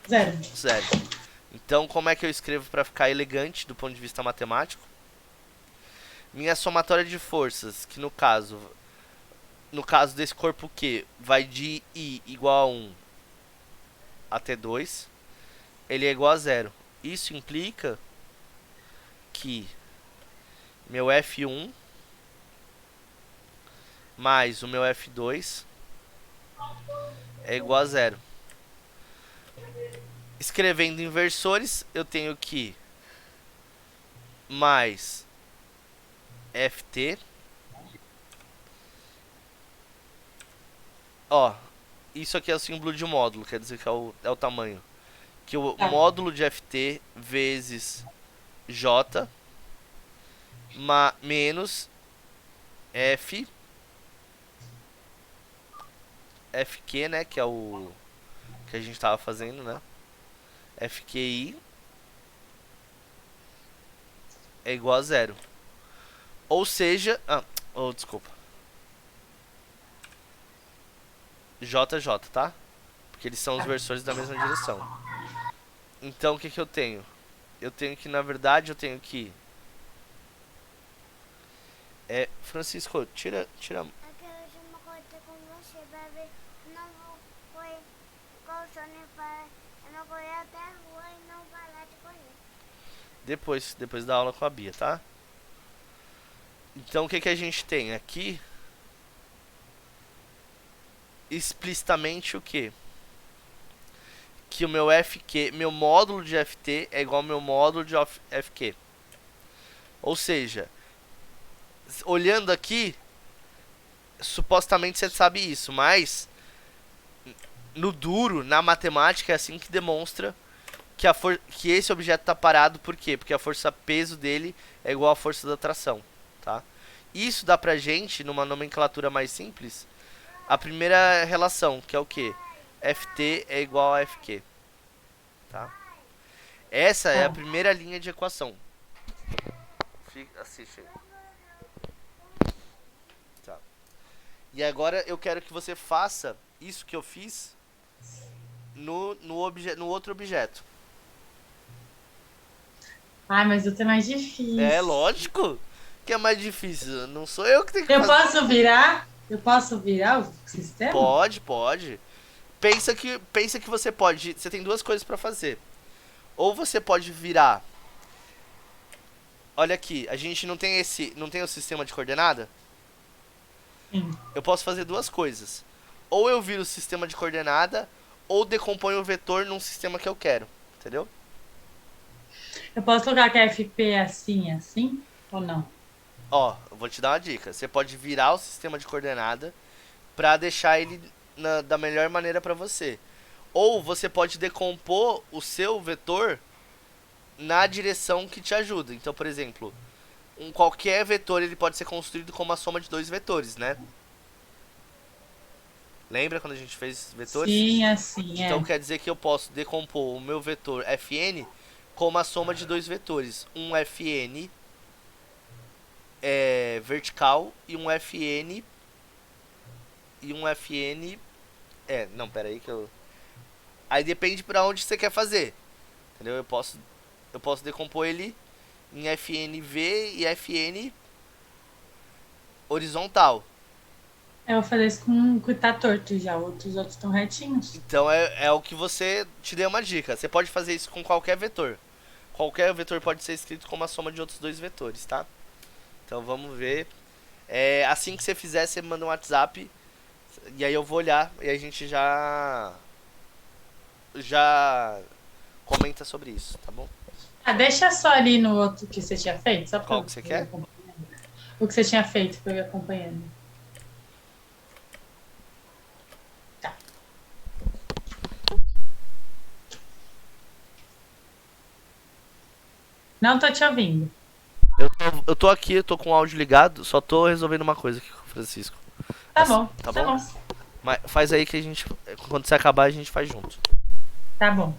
Zero. Zero. Então, como é que eu escrevo para ficar elegante do ponto de vista matemático? Minha somatória de forças, que no caso desse corpo Q, vai de I igual a 1 até 2, ele é igual a zero. Isso implica que meu F1 mais o meu F2 é igual a zero. Escrevendo em versores, eu tenho que mais Ft. Ó, isso aqui é o símbolo de módulo, quer dizer que é o tamanho. Que o módulo de Ft vezes J menos F Fq, né, que é o que a gente estava fazendo, né? Fqi é igual a zero. Ou seja, desculpa. JJ, tá? Porque eles são os versores da mesma direção. Então o que eu tenho? Eu tenho que, na verdade, Francisco, tira. Eu quero fazer uma coisa com você, bebê. Não foi igual o Sony faz. Eu não vou ir até a rua e não vai lá te correr. Depois da aula com a Bia, tá? Então o que a gente tem aqui? Explicitamente o que? Que o meu FQ, meu módulo de FT é igual ao meu módulo de FQ. Ou seja, olhando aqui, supostamente você sabe isso, mas no duro, na matemática, é assim que demonstra que esse objeto está parado, por quê? Porque a força peso dele é igual à força da tração, tá? Isso dá pra gente, numa nomenclatura mais simples, a primeira relação, que é o quê? Ft é igual a Fq, tá? Essa é a Tá. primeira linha de equação. Assiste aí. Tá. E agora eu quero que você faça isso que eu fiz no outro objeto. Ai, mas o tema é mais É difícil. lógico que é mais difícil. Não sou eu que tenho que Eu fazer. posso virar? Eu posso virar o sistema? Pode, pode. Pensa que você pode. Você tem duas coisas pra fazer. Ou você pode virar. Olha aqui, a gente não tem o sistema de coordenada? Sim. Eu posso fazer duas coisas. Ou eu viro o sistema de coordenada, ou decomponho o vetor num sistema que eu quero. Entendeu? Eu posso colocar que a FP é assim, ou não? Ó, eu vou te dar uma dica. Você pode virar o sistema de coordenada pra deixar ele da melhor maneira pra você. Ou você pode decompor o seu vetor na direção que te ajuda. Então, por exemplo, qualquer vetor ele pode ser construído como a soma de dois vetores, né? Lembra quando a gente fez vetores? Sim, assim, Então é. quer dizer que eu posso decompor o meu vetor Fn como a soma de dois vetores. Um Fn vertical e um Fn não, pera aí que eu. Aí depende pra onde você quer fazer. Entendeu? Eu posso decompor ele em FNV e FN horizontal. Eu vou fazer isso com o que tá torto já. Os outros estão retinhos. Então é o que você te deu uma dica. Você pode fazer isso com qualquer vetor. Qualquer vetor pode ser escrito como a soma de outros dois vetores, tá? Então vamos ver. Assim que você fizer, você manda um WhatsApp. E aí eu vou olhar e a gente já comenta sobre isso, tá bom? Ah, deixa só ali no outro que você tinha feito, só pra Qual que você eu ir quer? acompanhando. O que você tinha feito pra eu ir acompanhando. Tá. Não tô te ouvindo. Eu tô aqui, eu tô com o áudio ligado, só tô resolvendo uma coisa aqui com o Francisco. Tá bom, Tá tá bom? bom. Mas faz aí que a gente, quando você acabar, a gente faz junto. Tá bom.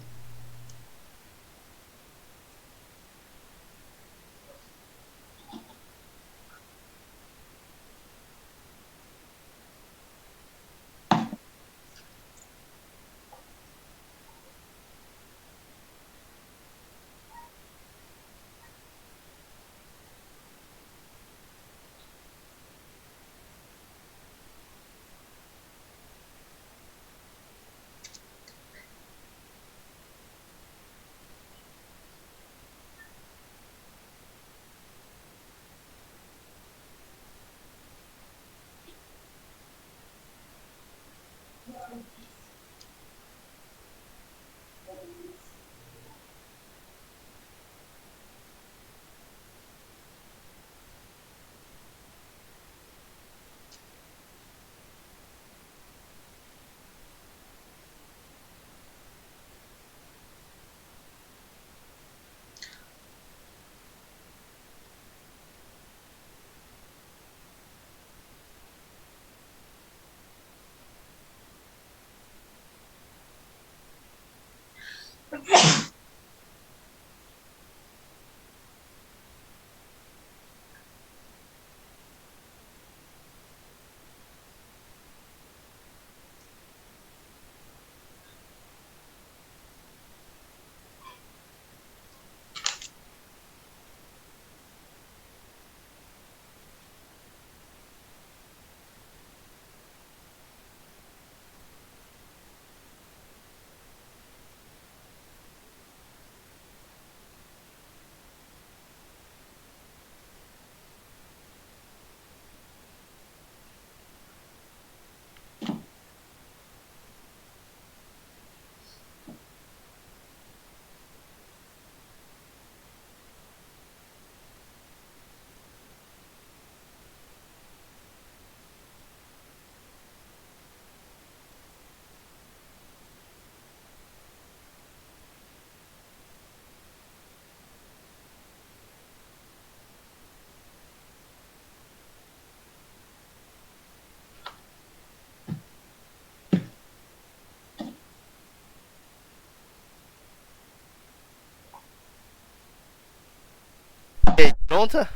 E aí, pronta?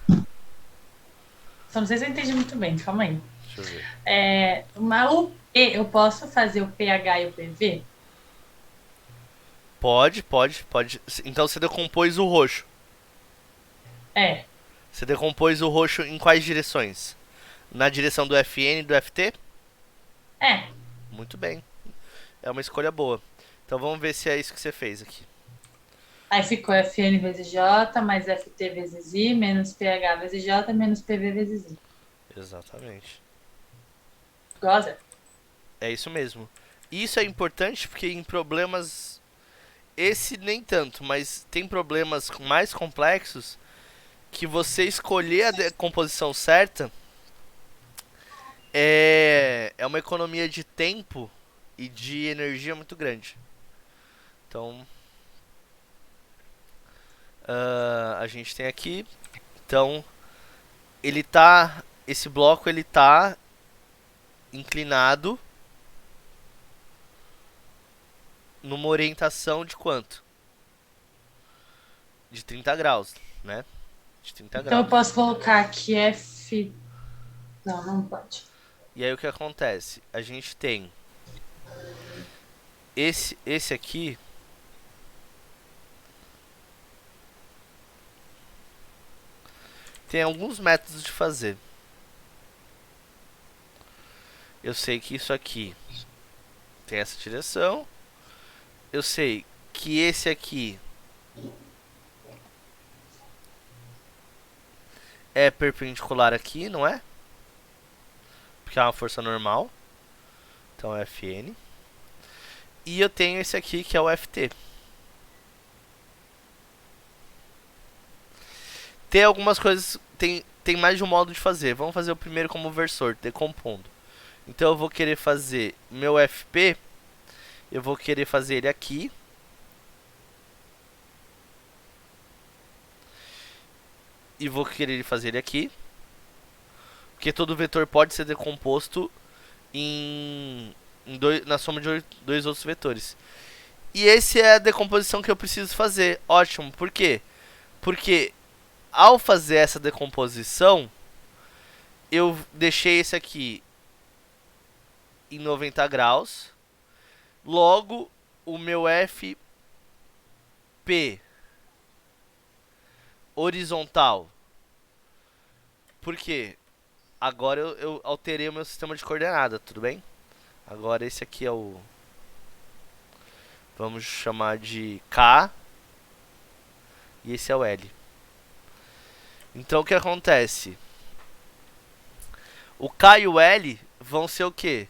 Só não sei se eu entendi muito bem, calma aí. Deixa eu ver. O P, eu posso fazer o pH e o PV? Pode. Então você decompôs o roxo. É, Você decompôs o roxo em quais direções? Na direção do FN e do FT? é. Muito bem. É uma escolha boa. Então vamos ver se é isso que você fez aqui. Aí ficou FN vezes J, mais FT vezes I, menos pH vezes J, menos PV vezes I. Exatamente. Igual a zero. É isso mesmo. Isso é importante porque em problemas. Esse nem tanto, mas tem problemas mais complexos que você escolher a decomposição certa é uma economia de tempo e de energia muito grande. Então, a gente tem aqui. Então, ele tá. Esse bloco ele tá inclinado numa orientação de quanto? De 30 graus, né? De 30 Então eu graus. posso colocar aqui F. Não, não pode. E aí o que acontece? A gente tem esse aqui. Tem alguns métodos de fazer. Eu sei que isso aqui tem essa direção. Eu sei que esse aqui é perpendicular aqui, não é? Porque é uma força normal. Então é Fn. E eu tenho esse aqui que é o Ft. Tem algumas coisas. Tem mais de um modo de fazer. Vamos fazer o primeiro como versor, decompondo. Então eu vou querer fazer meu FP. Eu vou querer fazer ele aqui. E vou querer fazer ele aqui. Porque todo vetor pode ser decomposto na soma de dois outros vetores. E essa é a decomposição que eu preciso fazer. Ótimo. Por quê? Porque ao fazer essa decomposição, eu deixei esse aqui em 90 graus. Logo, o meu FP horizontal. Por quê? Agora eu alterei o meu sistema de coordenada, tudo bem? Agora esse aqui é o... Vamos chamar de K. E esse é o L. Então o que acontece? O K e o L vão ser o quê?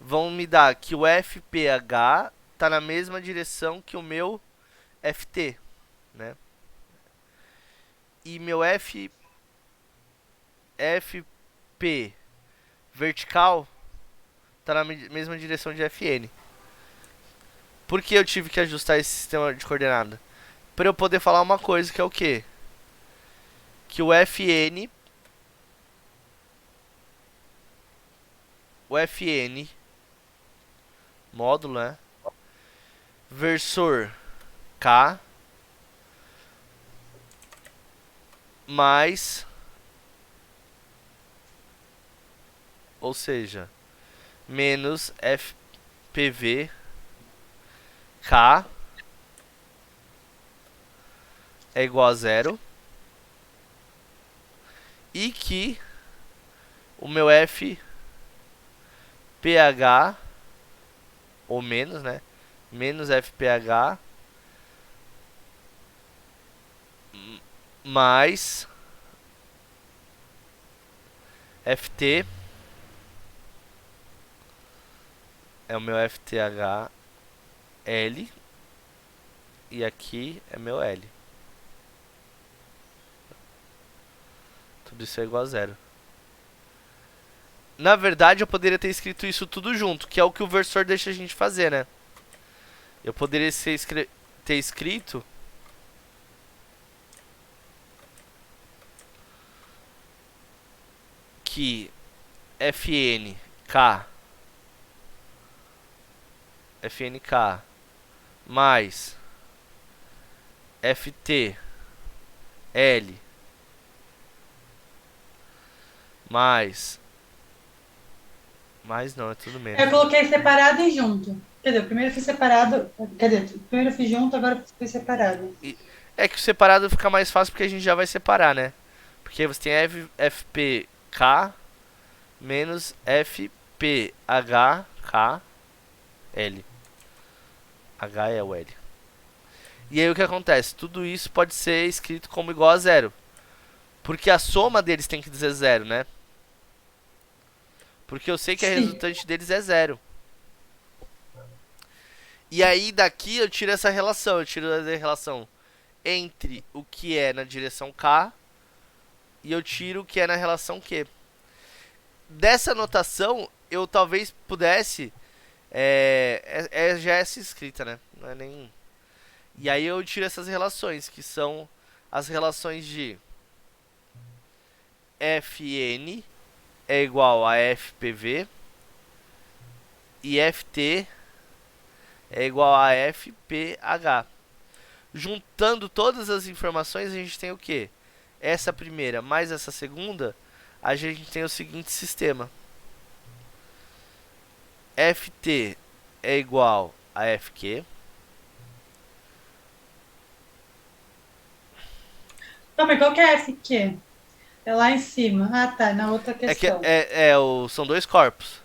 Vão me dar que o FPH está na mesma direção que o meu FT, né? E meu FP vertical está na mesma direção de FN. Por que eu tive que ajustar esse sistema de coordenada? Para eu poder falar uma coisa que é o quê? Que o FN módulo, né? Versor K mais, ou seja, menos FPV K é igual a zero. E que o meu FPH, ou menos, né? Menos FPH mais FT é o meu FTH L. E aqui é meu L. Tudo isso é igual a zero. Na verdade, eu poderia ter escrito isso tudo junto, que é o que o versor deixa a gente fazer, né? Eu poderia ter escrito que FNK mais FTL mais... Mais não, é tudo menos. Eu coloquei separado e junto. Quer dizer, primeiro eu fiz separado. Quer dizer, primeiro eu fiz junto, agora eu fiz separado. É que o separado fica mais fácil porque a gente já vai separar, né? Porque você tem FPK menos FPHKL. H é o L. E aí o que acontece? Tudo isso pode ser escrito como igual a zero. Porque a soma deles tem que dizer zero, né? Porque eu sei que a Sim. resultante deles é zero. E aí daqui eu tiro essa relação. Eu tiro a relação entre o que é na direção K e eu tiro o que é na relação Q. Dessa notação, eu talvez pudesse... já é essa escrita, né? Não é nem... E aí eu tiro essas relações, que são as relações de Fn é igual a FPV e Ft é igual a FPH. Juntando todas as informações, a gente tem o quê? Essa primeira mais essa segunda, a gente tem o seguinte sistema. Ft é igual a Fq. Calma, qual que é FQ? É lá em cima. Ah, tá, na outra questão. São dois corpos.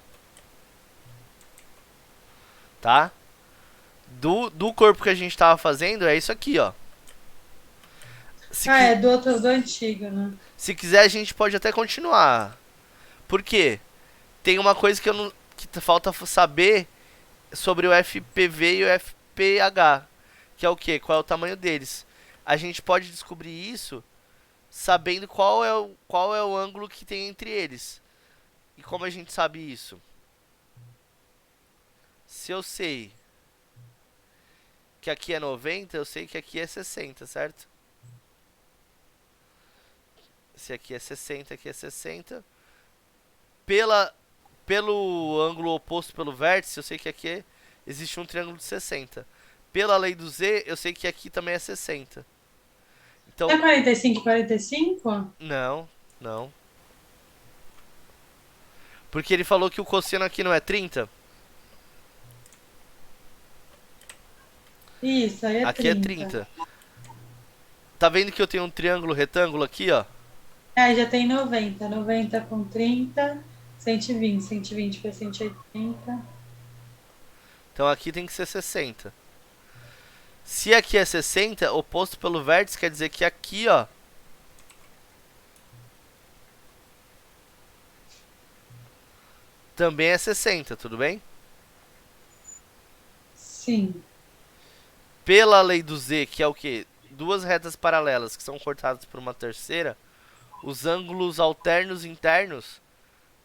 Tá? Do corpo que a gente tava fazendo, é isso aqui, ó. É do outro, do antigo, né? Se quiser, a gente pode até continuar. Por quê? Tem uma coisa que eu não, que falta saber sobre o FPV e o FPH, que é o quê? Qual é o tamanho deles? A gente pode descobrir isso sabendo qual é o ângulo que tem entre eles. E como a gente sabe isso? Se eu sei que aqui é 90, eu sei que aqui é 60, certo? Se aqui é 60, aqui é 60. Pelo ângulo oposto pelo vértice, eu sei que aqui existe um triângulo de 60. Pela lei do Z, eu sei que aqui também é 60. Então, É 45 e 45? não, não. Porque ele falou que o cosseno aqui não é 30. Isso, aí é Aqui é 30. 30. Tá vendo que eu tenho um triângulo retângulo aqui, ó? É, já tem 90. 90 com 30, 120. 120 foi 180. Então aqui tem que ser 60. Se aqui é 60, oposto pelo vértice, quer dizer que aqui, ó, também é 60, tudo bem? Sim. Pela lei do Z, que é o quê? Duas retas paralelas que são cortadas por uma terceira, os ângulos alternos internos,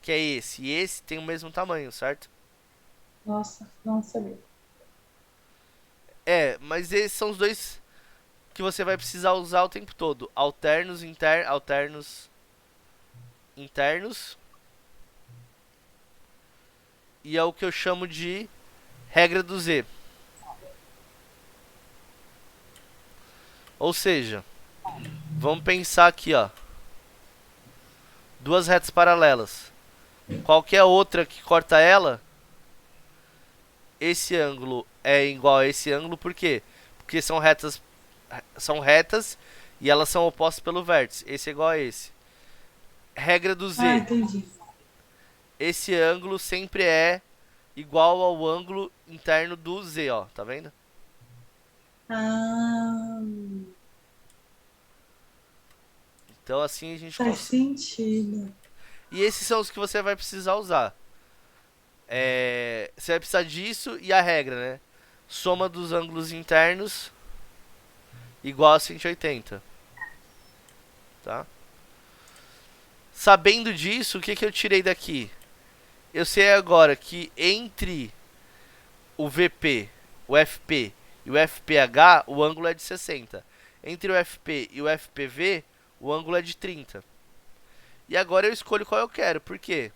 que é esse e esse, tem o mesmo tamanho, certo? Nossa, não sabia. Mas esses são os dois que você vai precisar usar o tempo todo. Alternos internos. E é o que eu chamo de regra do Z. Ou seja, vamos pensar aqui, ó. Duas retas paralelas. Qualquer outra que corta ela, esse ângulo é igual a esse ângulo, por quê? Porque são retas e elas são opostas pelo vértice. Esse é igual a esse. Regra do Ah, Z. entendi. Esse ângulo sempre é igual ao ângulo interno do Z, ó. Tá vendo? Ah, Então assim a gente faz consegue. sentido. E esses são os que você vai precisar usar. Você vai precisar disso e a regra, né? Soma dos ângulos internos igual a 180. Tá? Sabendo disso, o que, que eu tirei daqui? Eu sei agora que entre o VP, o FP e o FPH, o ângulo é de 60. Entre o FP e o FPV, o ângulo é de 30. E agora eu escolho qual eu quero. Por quê?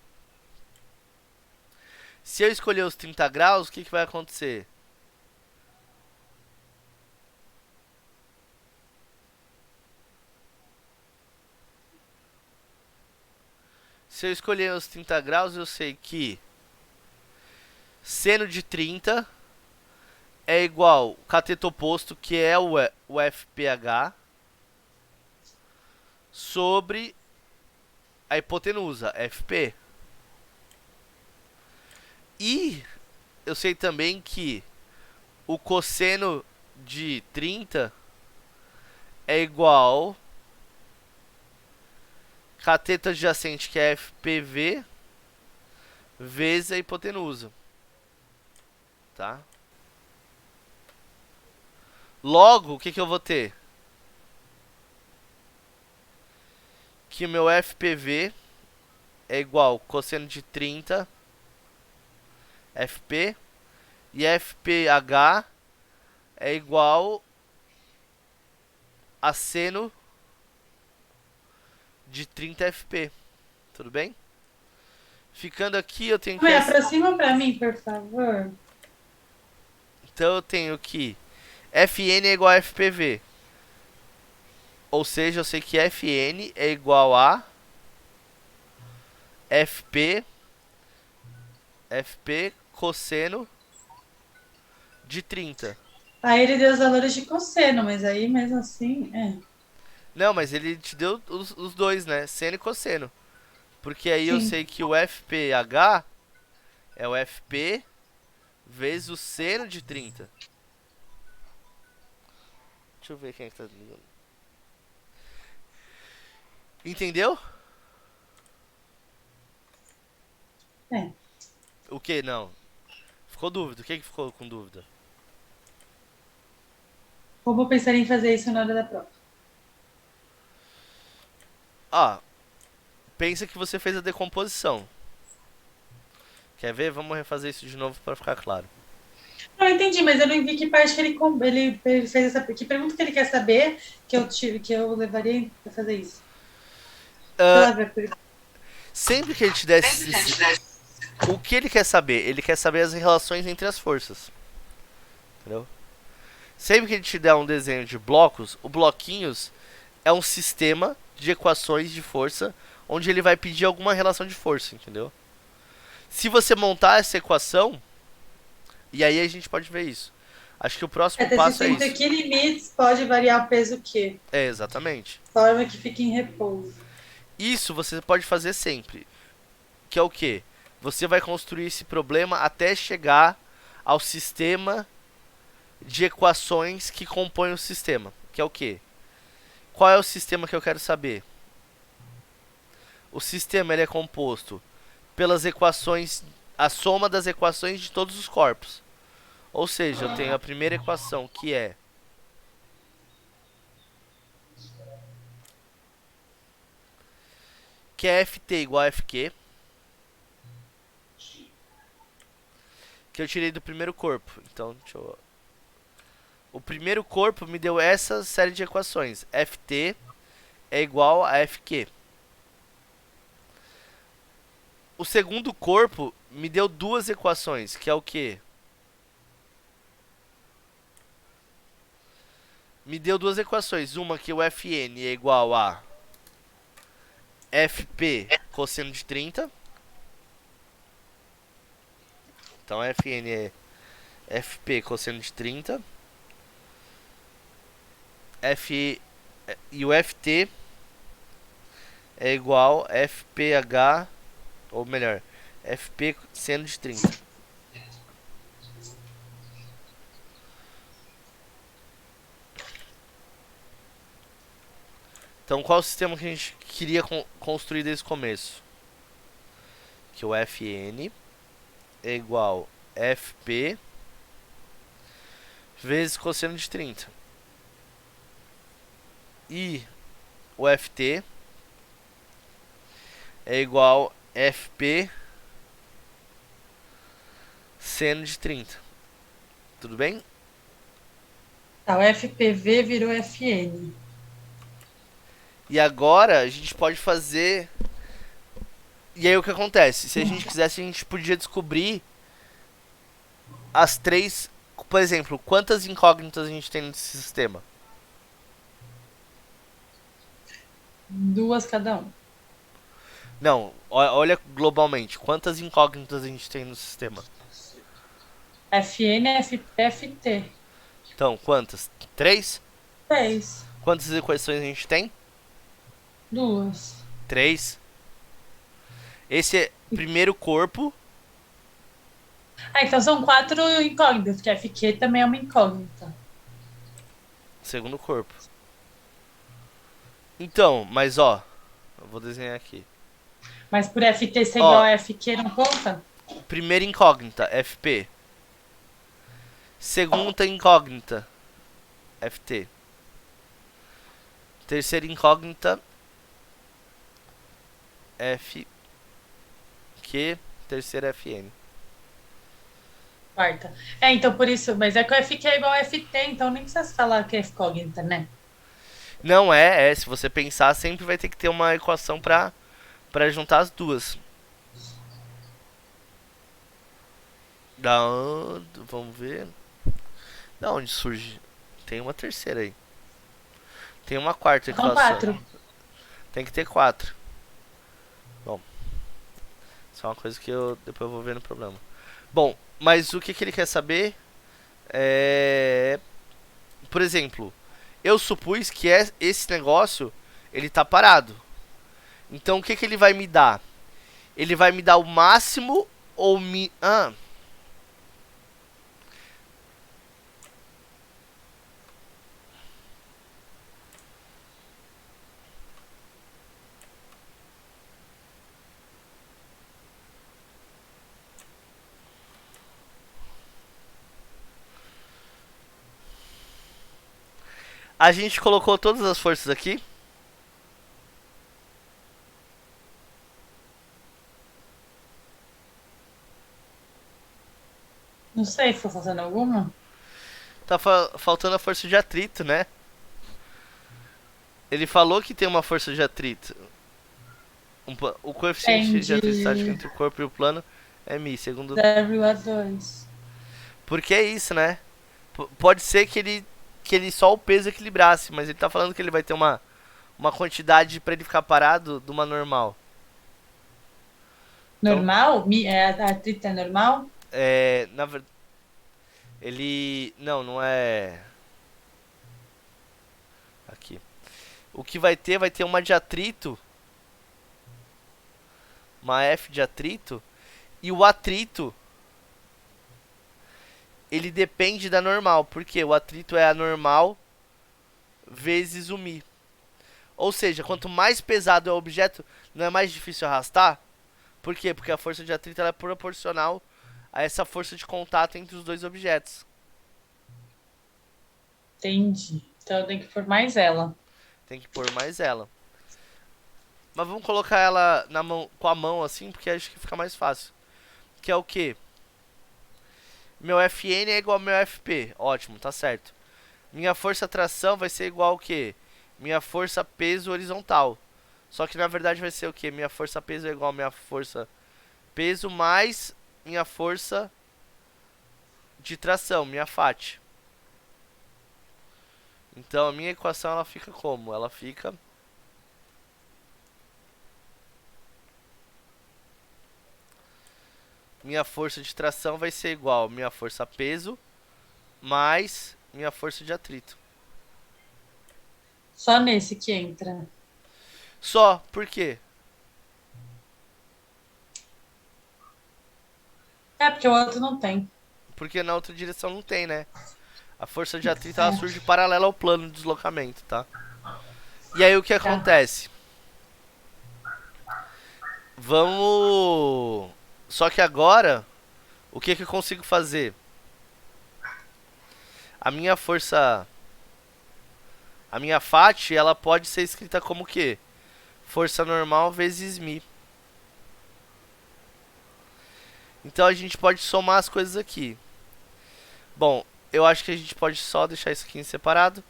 Se eu escolher os 30 graus, o que, que vai acontecer? Se eu escolher os 30 graus, eu sei que seno de 30 é igual ao cateto oposto, que é o FPH, sobre a hipotenusa, FP. E eu sei também que o cosseno de 30 é igual cateto adjacente, que é FPV, vezes a hipotenusa. Tá? Logo, o que, que eu vou ter? Que o meu FPV é igual cosseno de 30 FP e FPH é igual a seno de 30 FP. Tudo bem? Ficando aqui, eu tenho que... Mãe, aproxima pra mim, por favor. Então eu tenho que Fn é igual a FPV. Ou seja, eu sei que Fn é igual a FP cosseno de 30. Aí ele deu os valores de cosseno, mas aí mesmo assim, Não, mas ele te deu os dois, né? Seno e cosseno. Porque aí eu Sim. sei que o FPH é o FP vezes o seno de 30. Deixa eu ver quem é que tá ligando. Entendeu? É. O que? Não. Ficou dúvida. O que ficou com dúvida? Ou vou pensar em fazer isso na hora da prova. Ah, pensa que você fez a decomposição. Quer ver? Vamos refazer isso de novo para ficar claro. Não, eu entendi, mas eu não vi que parte que ele fez essa. Que pergunta que ele quer saber que eu levaria pra fazer isso. Sempre que ele te desse... O que ele quer saber? Ele quer saber as relações entre as forças. Entendeu? Sempre que ele te der um desenho de blocos, o bloquinhos é um sistema de equações de força onde ele vai pedir alguma relação de força, entendeu? Se você montar essa equação, e aí a gente pode ver isso. Acho que o próximo passo é isso. Que limites pode variar o peso Q? É, exatamente. Forma que fique em repouso. Isso você pode fazer sempre. Que é o quê? Você vai construir esse problema até chegar ao sistema de equações que compõem o sistema. Que é o quê? Qual é o sistema que eu quero saber? O sistema ele é composto pelas equações, a soma das equações de todos os corpos. Ou seja, eu tenho a primeira equação que é Ft igual a Fq, que eu tirei do primeiro corpo. Então, deixa eu... O primeiro corpo me deu essa série de equações. Ft é igual a Fq. O segundo corpo me deu duas equações, que é o quê? Me deu duas equações. Uma que o Fn é igual a Fp cosseno de 30. Então Fn é Fp cosseno de 30. E o Ft é igual a FPH, ou melhor, Fp seno de 30. Então qual é o sistema que a gente queria construir desde o começo? Que o Fn é igual a Fp vezes cosseno de 30. E o Ft é igual a Fp seno de 30. Tudo bem? Tá, o FPV virou FN. E agora a gente pode fazer... E aí o que acontece? Se a gente quisesse, a gente podia descobrir as três... Por exemplo, quantas incógnitas a gente tem nesse sistema? 2 cada um. Não, olha globalmente. Quantas incógnitas a gente tem no sistema? Fn, Ft, Ft. Então, quantas? Três? 3. Quantas equações a gente tem? 2. Três. Esse é o primeiro corpo. Então são 4 incógnitas, porque Fq também é uma incógnita. Segundo corpo. Então, mas ó. Eu vou desenhar aqui. Mas por Ft ser Ó. igual a Fq não conta? Primeira incógnita, FP. Segunda incógnita, FT. Terceira incógnita, FQ. Terceira, FN. Quarta. Então por isso, mas é que o Fq é igual a Ft, então nem precisa falar que é incógnita, né? Não se você pensar, sempre vai ter que ter uma equação pra juntar as duas. Vamos ver. Da onde surge? Tem uma terceira aí. Tem uma quarta São equação. 4. Tem que ter 4. Bom, isso é uma coisa que eu depois vou ver no problema. Bom, mas o que ele quer saber é... Por exemplo, eu supus que esse negócio, ele tá parado. Então o que ele vai me dar? Ele vai me dar o máximo ou A gente colocou todas as forças aqui. Não sei se tô fazendo alguma. Tá faltando a força de atrito, né? Ele falou que tem uma força de atrito. O coeficiente de atrito estático entre o corpo e o plano é mi, segundo... 0,2. Porque é isso, né? Pode ser que ele só o peso equilibrasse, mas ele tá falando que ele vai ter uma quantidade pra ele ficar parado de uma normal. Então, Normal? A atrito é normal? na verdade, ele... Não é... Aqui. O que vai ter uma de atrito. Uma F de atrito. E o atrito, ele depende da normal. Porque o atrito é a normal vezes o mi. Ou seja, quanto mais pesado é o objeto, não é mais difícil arrastar? Por quê? Porque a força de atrito ela é proporcional a essa força de contato entre os dois objetos. Entendi. Então eu tenho que pôr mais ela. Tem que pôr mais ela. Mas vamos colocar ela na mão, com a mão assim, porque acho que fica mais fácil. Que é o quê? Meu Fn é igual ao meu Fp. Ótimo, tá certo. Minha força tração vai ser igual ao quê? Minha força peso horizontal. Só que na verdade vai ser o quê? Minha força peso é igual a minha força peso mais minha força de tração, minha Fat. Então a minha equação ela fica como? Ela fica minha força de tração vai ser igual a minha força peso mais minha força de atrito. Só nesse que entra. Só, por quê? Porque o outro não tem. Porque na outra direção não tem, né? A força de atrito ela É. surge paralela ao plano de deslocamento, tá? E aí o que acontece? Vamos... Só que agora, o que eu consigo fazer? A minha força... A minha Fat, ela pode ser escrita como o quê? Força normal vezes mi. Então a gente pode somar as coisas aqui. Bom, eu acho que a gente pode só deixar isso aqui em separado.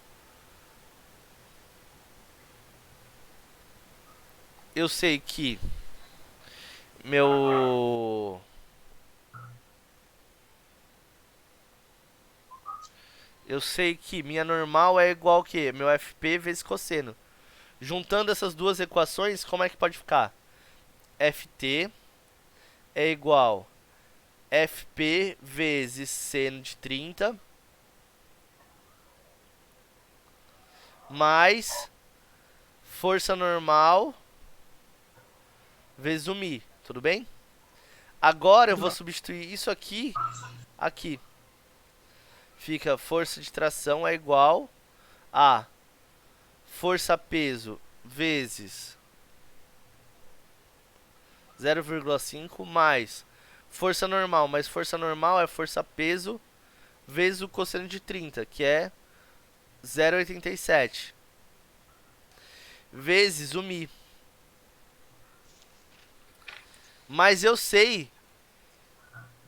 Eu sei que meu... Eu sei que minha normal é igual ao quê? Meu FP vezes cosseno. Juntando essas duas equações, como é que pode ficar? Ft é igual Fp vezes seno de 30 mais força normal vezes o Mi, tudo bem? Agora eu vou substituir isso aqui, aqui. Fica força de tração é igual a força-peso vezes 0,5 mais força normal. Mas força normal é força-peso vezes o cosseno de 30, que é 0,87. Vezes o Mi. Mas eu sei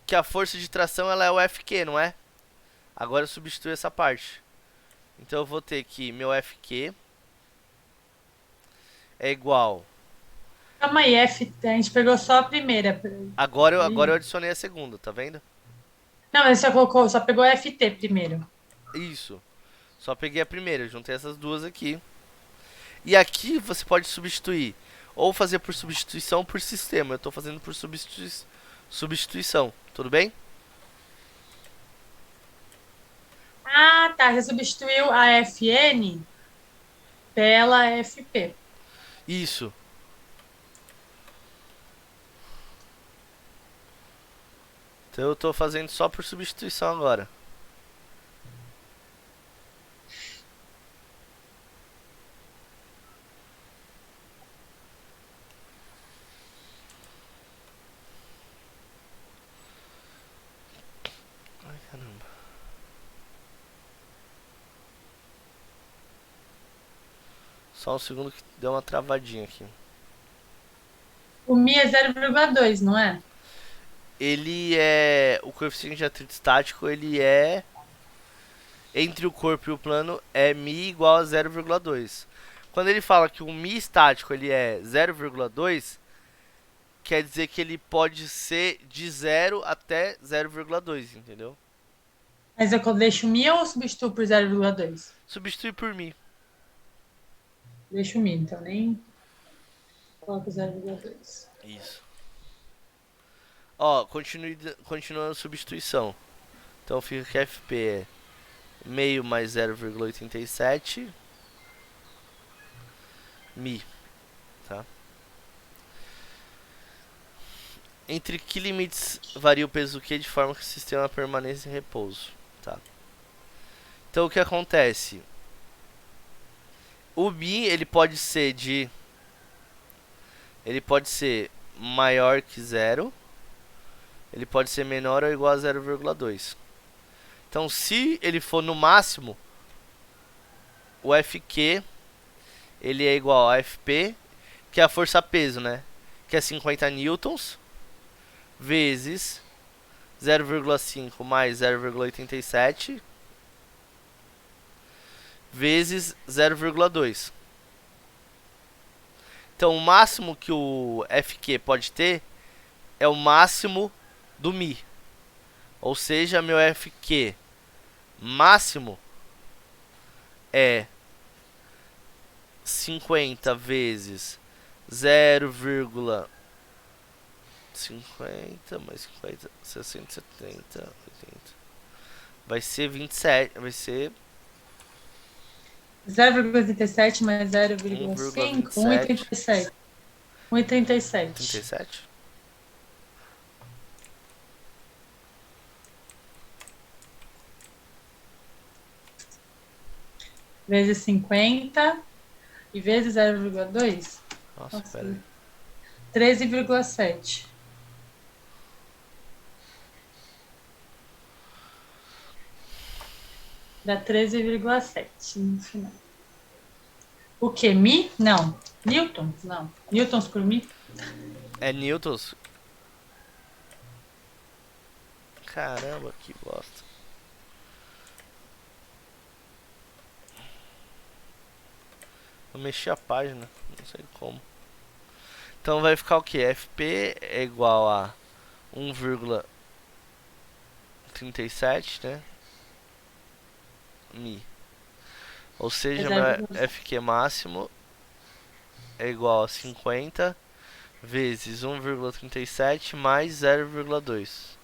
que a força de tração ela é o Fq, não é? Agora eu substituo essa parte. Então eu vou ter que meu Fq é igual. Calma aí, a gente pegou só a primeira. Agora eu adicionei a segunda, tá vendo? Não, mas você colocou, só pegou FT primeiro. Isso. Só peguei a primeira, eu juntei essas duas aqui. E aqui você pode substituir. Ou fazer por substituição ou por sistema. Eu tô fazendo por substituição. Tudo bem? Ah, tá. Você substituiu a FN pela FP. Isso. Então eu tô fazendo só por substituição agora. Ai, caramba. Só um segundo que deu uma travadinha aqui. O Mi é 0,2, não é? Ele é... O coeficiente de atrito estático, ele é... Entre o corpo e o plano, é Mi igual a 0,2. Quando ele fala que o Mi estático ele é 0,2, quer dizer que ele pode ser de 0 até 0,2, entendeu? Mas eu deixo o Mi ou substituo por 0,2? Substitui por Mi. Deixo o Mi, então nem coloco 0,2. Isso. Ó, continuando a substituição. Então fica que FP é meio mais 0,87 Mi, tá? Entre que limites varia o peso do que de forma que o sistema permaneça em repouso, tá? Então o que acontece? O Mi ele pode ser maior que 0, ele pode ser menor ou igual a 0,2. Então se ele for no máximo, o Fq ele é igual a Fp, que é a força peso, né? Que é 50 newtons vezes 0,5 mais 0,87 vezes 0,2. Então o máximo que o Fq pode ter é o máximo do Mi. Ou seja, meu Fq máximo é 50 vezes 0,50 mais 50, 60, 70, 80. Vai ser 27, vai ser 0,87 mais 0,5, 1,27. 1,37. 1,37. 37? Vezes 50 e vezes 0,2. Nossa, pera aí. 13,7. Dá 13,7 no final. O que? Mi? Não. Newtons? Não. Newtons por mi? É newtons? Caramba, que bosta. Eu mexi a página, não sei como. Então vai ficar o que? Fp é igual a 1,37, né? Mi. Ou seja, meu Fq máximo é igual a 50 vezes 1,37 mais 0,2.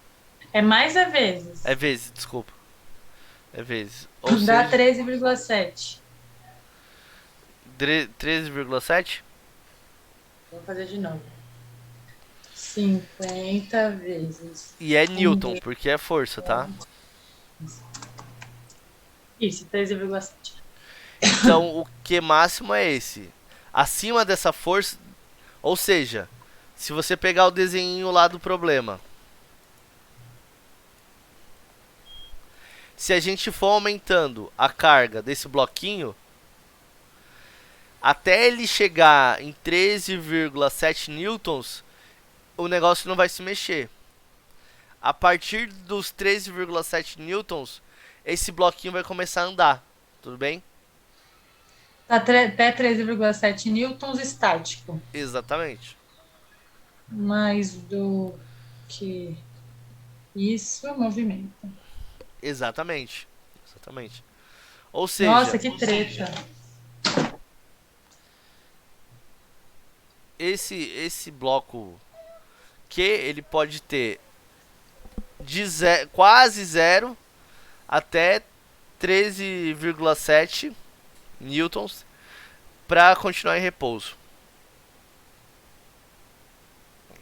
É mais a vezes. É vezes, desculpa. É vezes. Ou Dá seja, 13,7. 13,7? Vou fazer de novo. 50 vezes. E é Newton, porque é força, tá? Isso, 13,7. Então o Q máximo é esse. Acima dessa força. Ou seja, se você pegar o desenho lá do problema. Se a gente for aumentando a carga desse bloquinho, até ele chegar em 13,7 newtons, o negócio não vai se mexer. A partir dos 13,7 newtons, esse bloquinho vai começar a andar. Tudo bem? Tá até 13,7 newtons estático. Exatamente. Mais do que isso, movimento. Exatamente. Exatamente. Ou Nossa, seja, que treta. esse bloco Q, ele pode ter de quase zero até 13,7 newtons para continuar em repouso.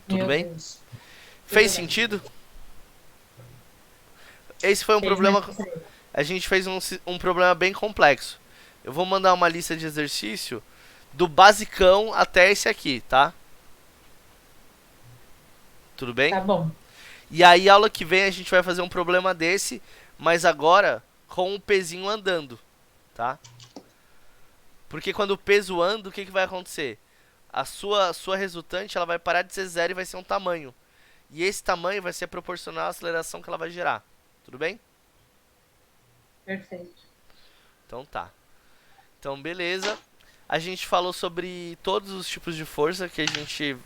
Tudo Meu bem? Deus. Fez Tudo bem. sentido? Esse foi um Fez, problema. mas treta. A gente fez um problema bem complexo. Eu vou mandar uma lista de exercício do basicão até esse aqui, tá? Tudo bem? Tá bom. E aí, aula que vem, a gente vai fazer um problema desse, mas agora com o pezinho andando, tá? Porque quando o peso anda, o que vai acontecer? A sua resultante ela vai parar de ser zero e vai ser um tamanho. E esse tamanho vai ser proporcional à aceleração que ela vai gerar. Tudo bem? Perfeito. Então tá. Então, beleza. A gente falou sobre todos os tipos de força que a gente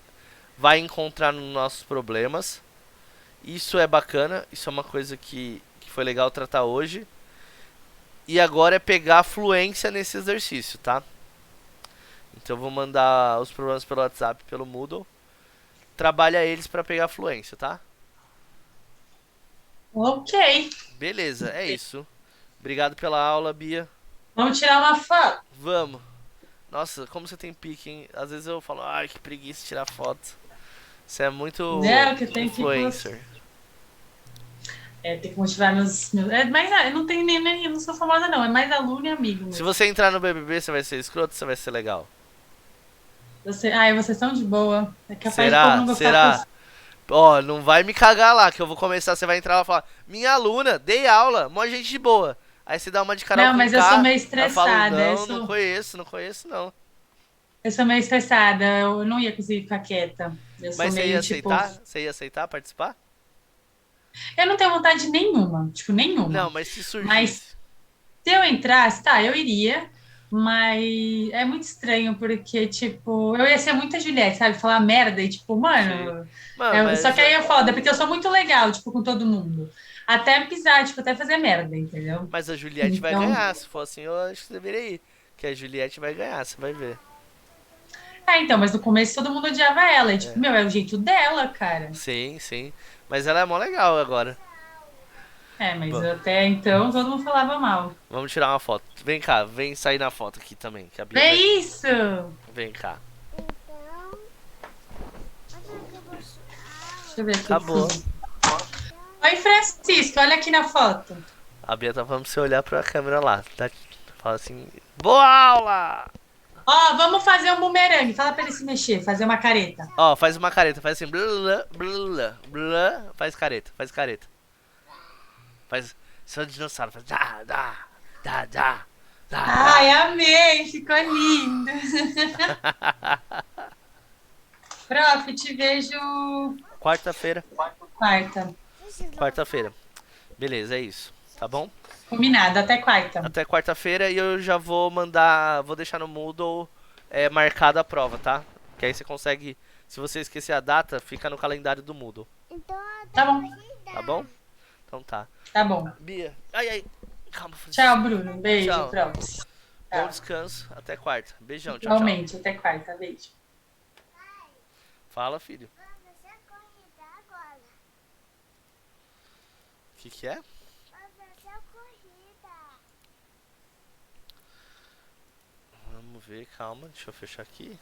vai encontrar nos nossos problemas. Isso é bacana, isso é uma coisa que foi legal tratar hoje. E agora é pegar a fluência nesse exercício, tá? Então eu vou mandar os problemas pelo WhatsApp, pelo Moodle. Trabalha eles pra pegar a fluência, tá? Ok. Beleza, é isso. Obrigado pela aula, Bia. Vamos tirar uma foto. Vamos. Nossa, como você tem pique, hein? Às vezes eu falo, ai, que preguiça de tirar foto. Você é muito Né, que tem que influencer. tem que motivar meus... É, mas eu não tenho nem... Eu não sou famosa, não. É mais aluno e amigo Se mesmo. você entrar no BBB, você vai ser escroto ou você vai ser legal? Vocês são de boa. É capaz de o povo Será? não gostar. Será? Ó, não vai me cagar lá, que eu vou começar, você vai entrar lá e falar, minha aluna, dei aula, mó gente de boa. Aí você dá uma de Carol Não, com mas eu K, sou meio aí eu falo, estressada. não conheço não. Eu sou meio estressada. Eu não ia conseguir ficar quieta. Eu sou Mas você ia meio, tipo... aceitar? Você ia aceitar participar? Eu não tenho vontade nenhuma. Tipo, nenhuma. Não, mas se Mas surgisse. se eu entrasse, tá, eu iria. Mas é muito estranho, porque, tipo, eu ia ser muita Juliette, sabe? Falar merda e, tipo, Sim. mano... Mano, Só mas, que aí é foda, porque eu sou muito legal, tipo, com todo mundo. Até pisar, tipo, até fazer merda, entendeu? mas a Juliette vai Então... ganhar. Se for assim, eu acho que você deveria ir. Que a Juliette vai ganhar, você vai ver. Então, mas no começo todo mundo odiava ela. E, tipo, É. meu, é o jeito dela, cara. Sim, sim. Mas ela é mó legal agora. É, mas Bom, até então todo mundo falava mal. vamos tirar uma foto. Vem cá, vem sair na foto aqui também. Que a Bia É vai... isso! Vem cá. Então, onde é que eu vou... Deixa eu ver aqui. Acabou. Oi, Francisco, olha aqui na foto. A Bia tá falando pra você olhar pra câmera lá. Tá? Fala assim, boa aula! Ó, vamos fazer um bumerangue. Fala pra ele se mexer, fazer uma careta. Ó, faz uma careta, faz assim, blá, blá, blá, faz careta, faz careta. Faz, seu dinossauro, faz dá. Ai, amei, ficou lindo. Prof, te vejo Quarta-feira, quarta. quarta-feira. Beleza, é isso, tá bom? Combinado, até quarta. Até quarta-feira e eu já vou mandar, vou deixar no Moodle marcada a prova, tá? Que aí você consegue, se você esquecer a data, fica no calendário do Moodle, Então, Tá bom, tá bom? Então tá. tá bom. Bia, ai, calma. Tchau, Bruno. Beijo, Tchau. prof. Bom Tchau. descanso, até quarta. Beijão, tchau, tchau. Igualmente, até quarta. Beijo. Fala, filho. Professor, corrida agora. O que é? Professor, corrida. Vamos ver, calma, deixa eu fechar aqui.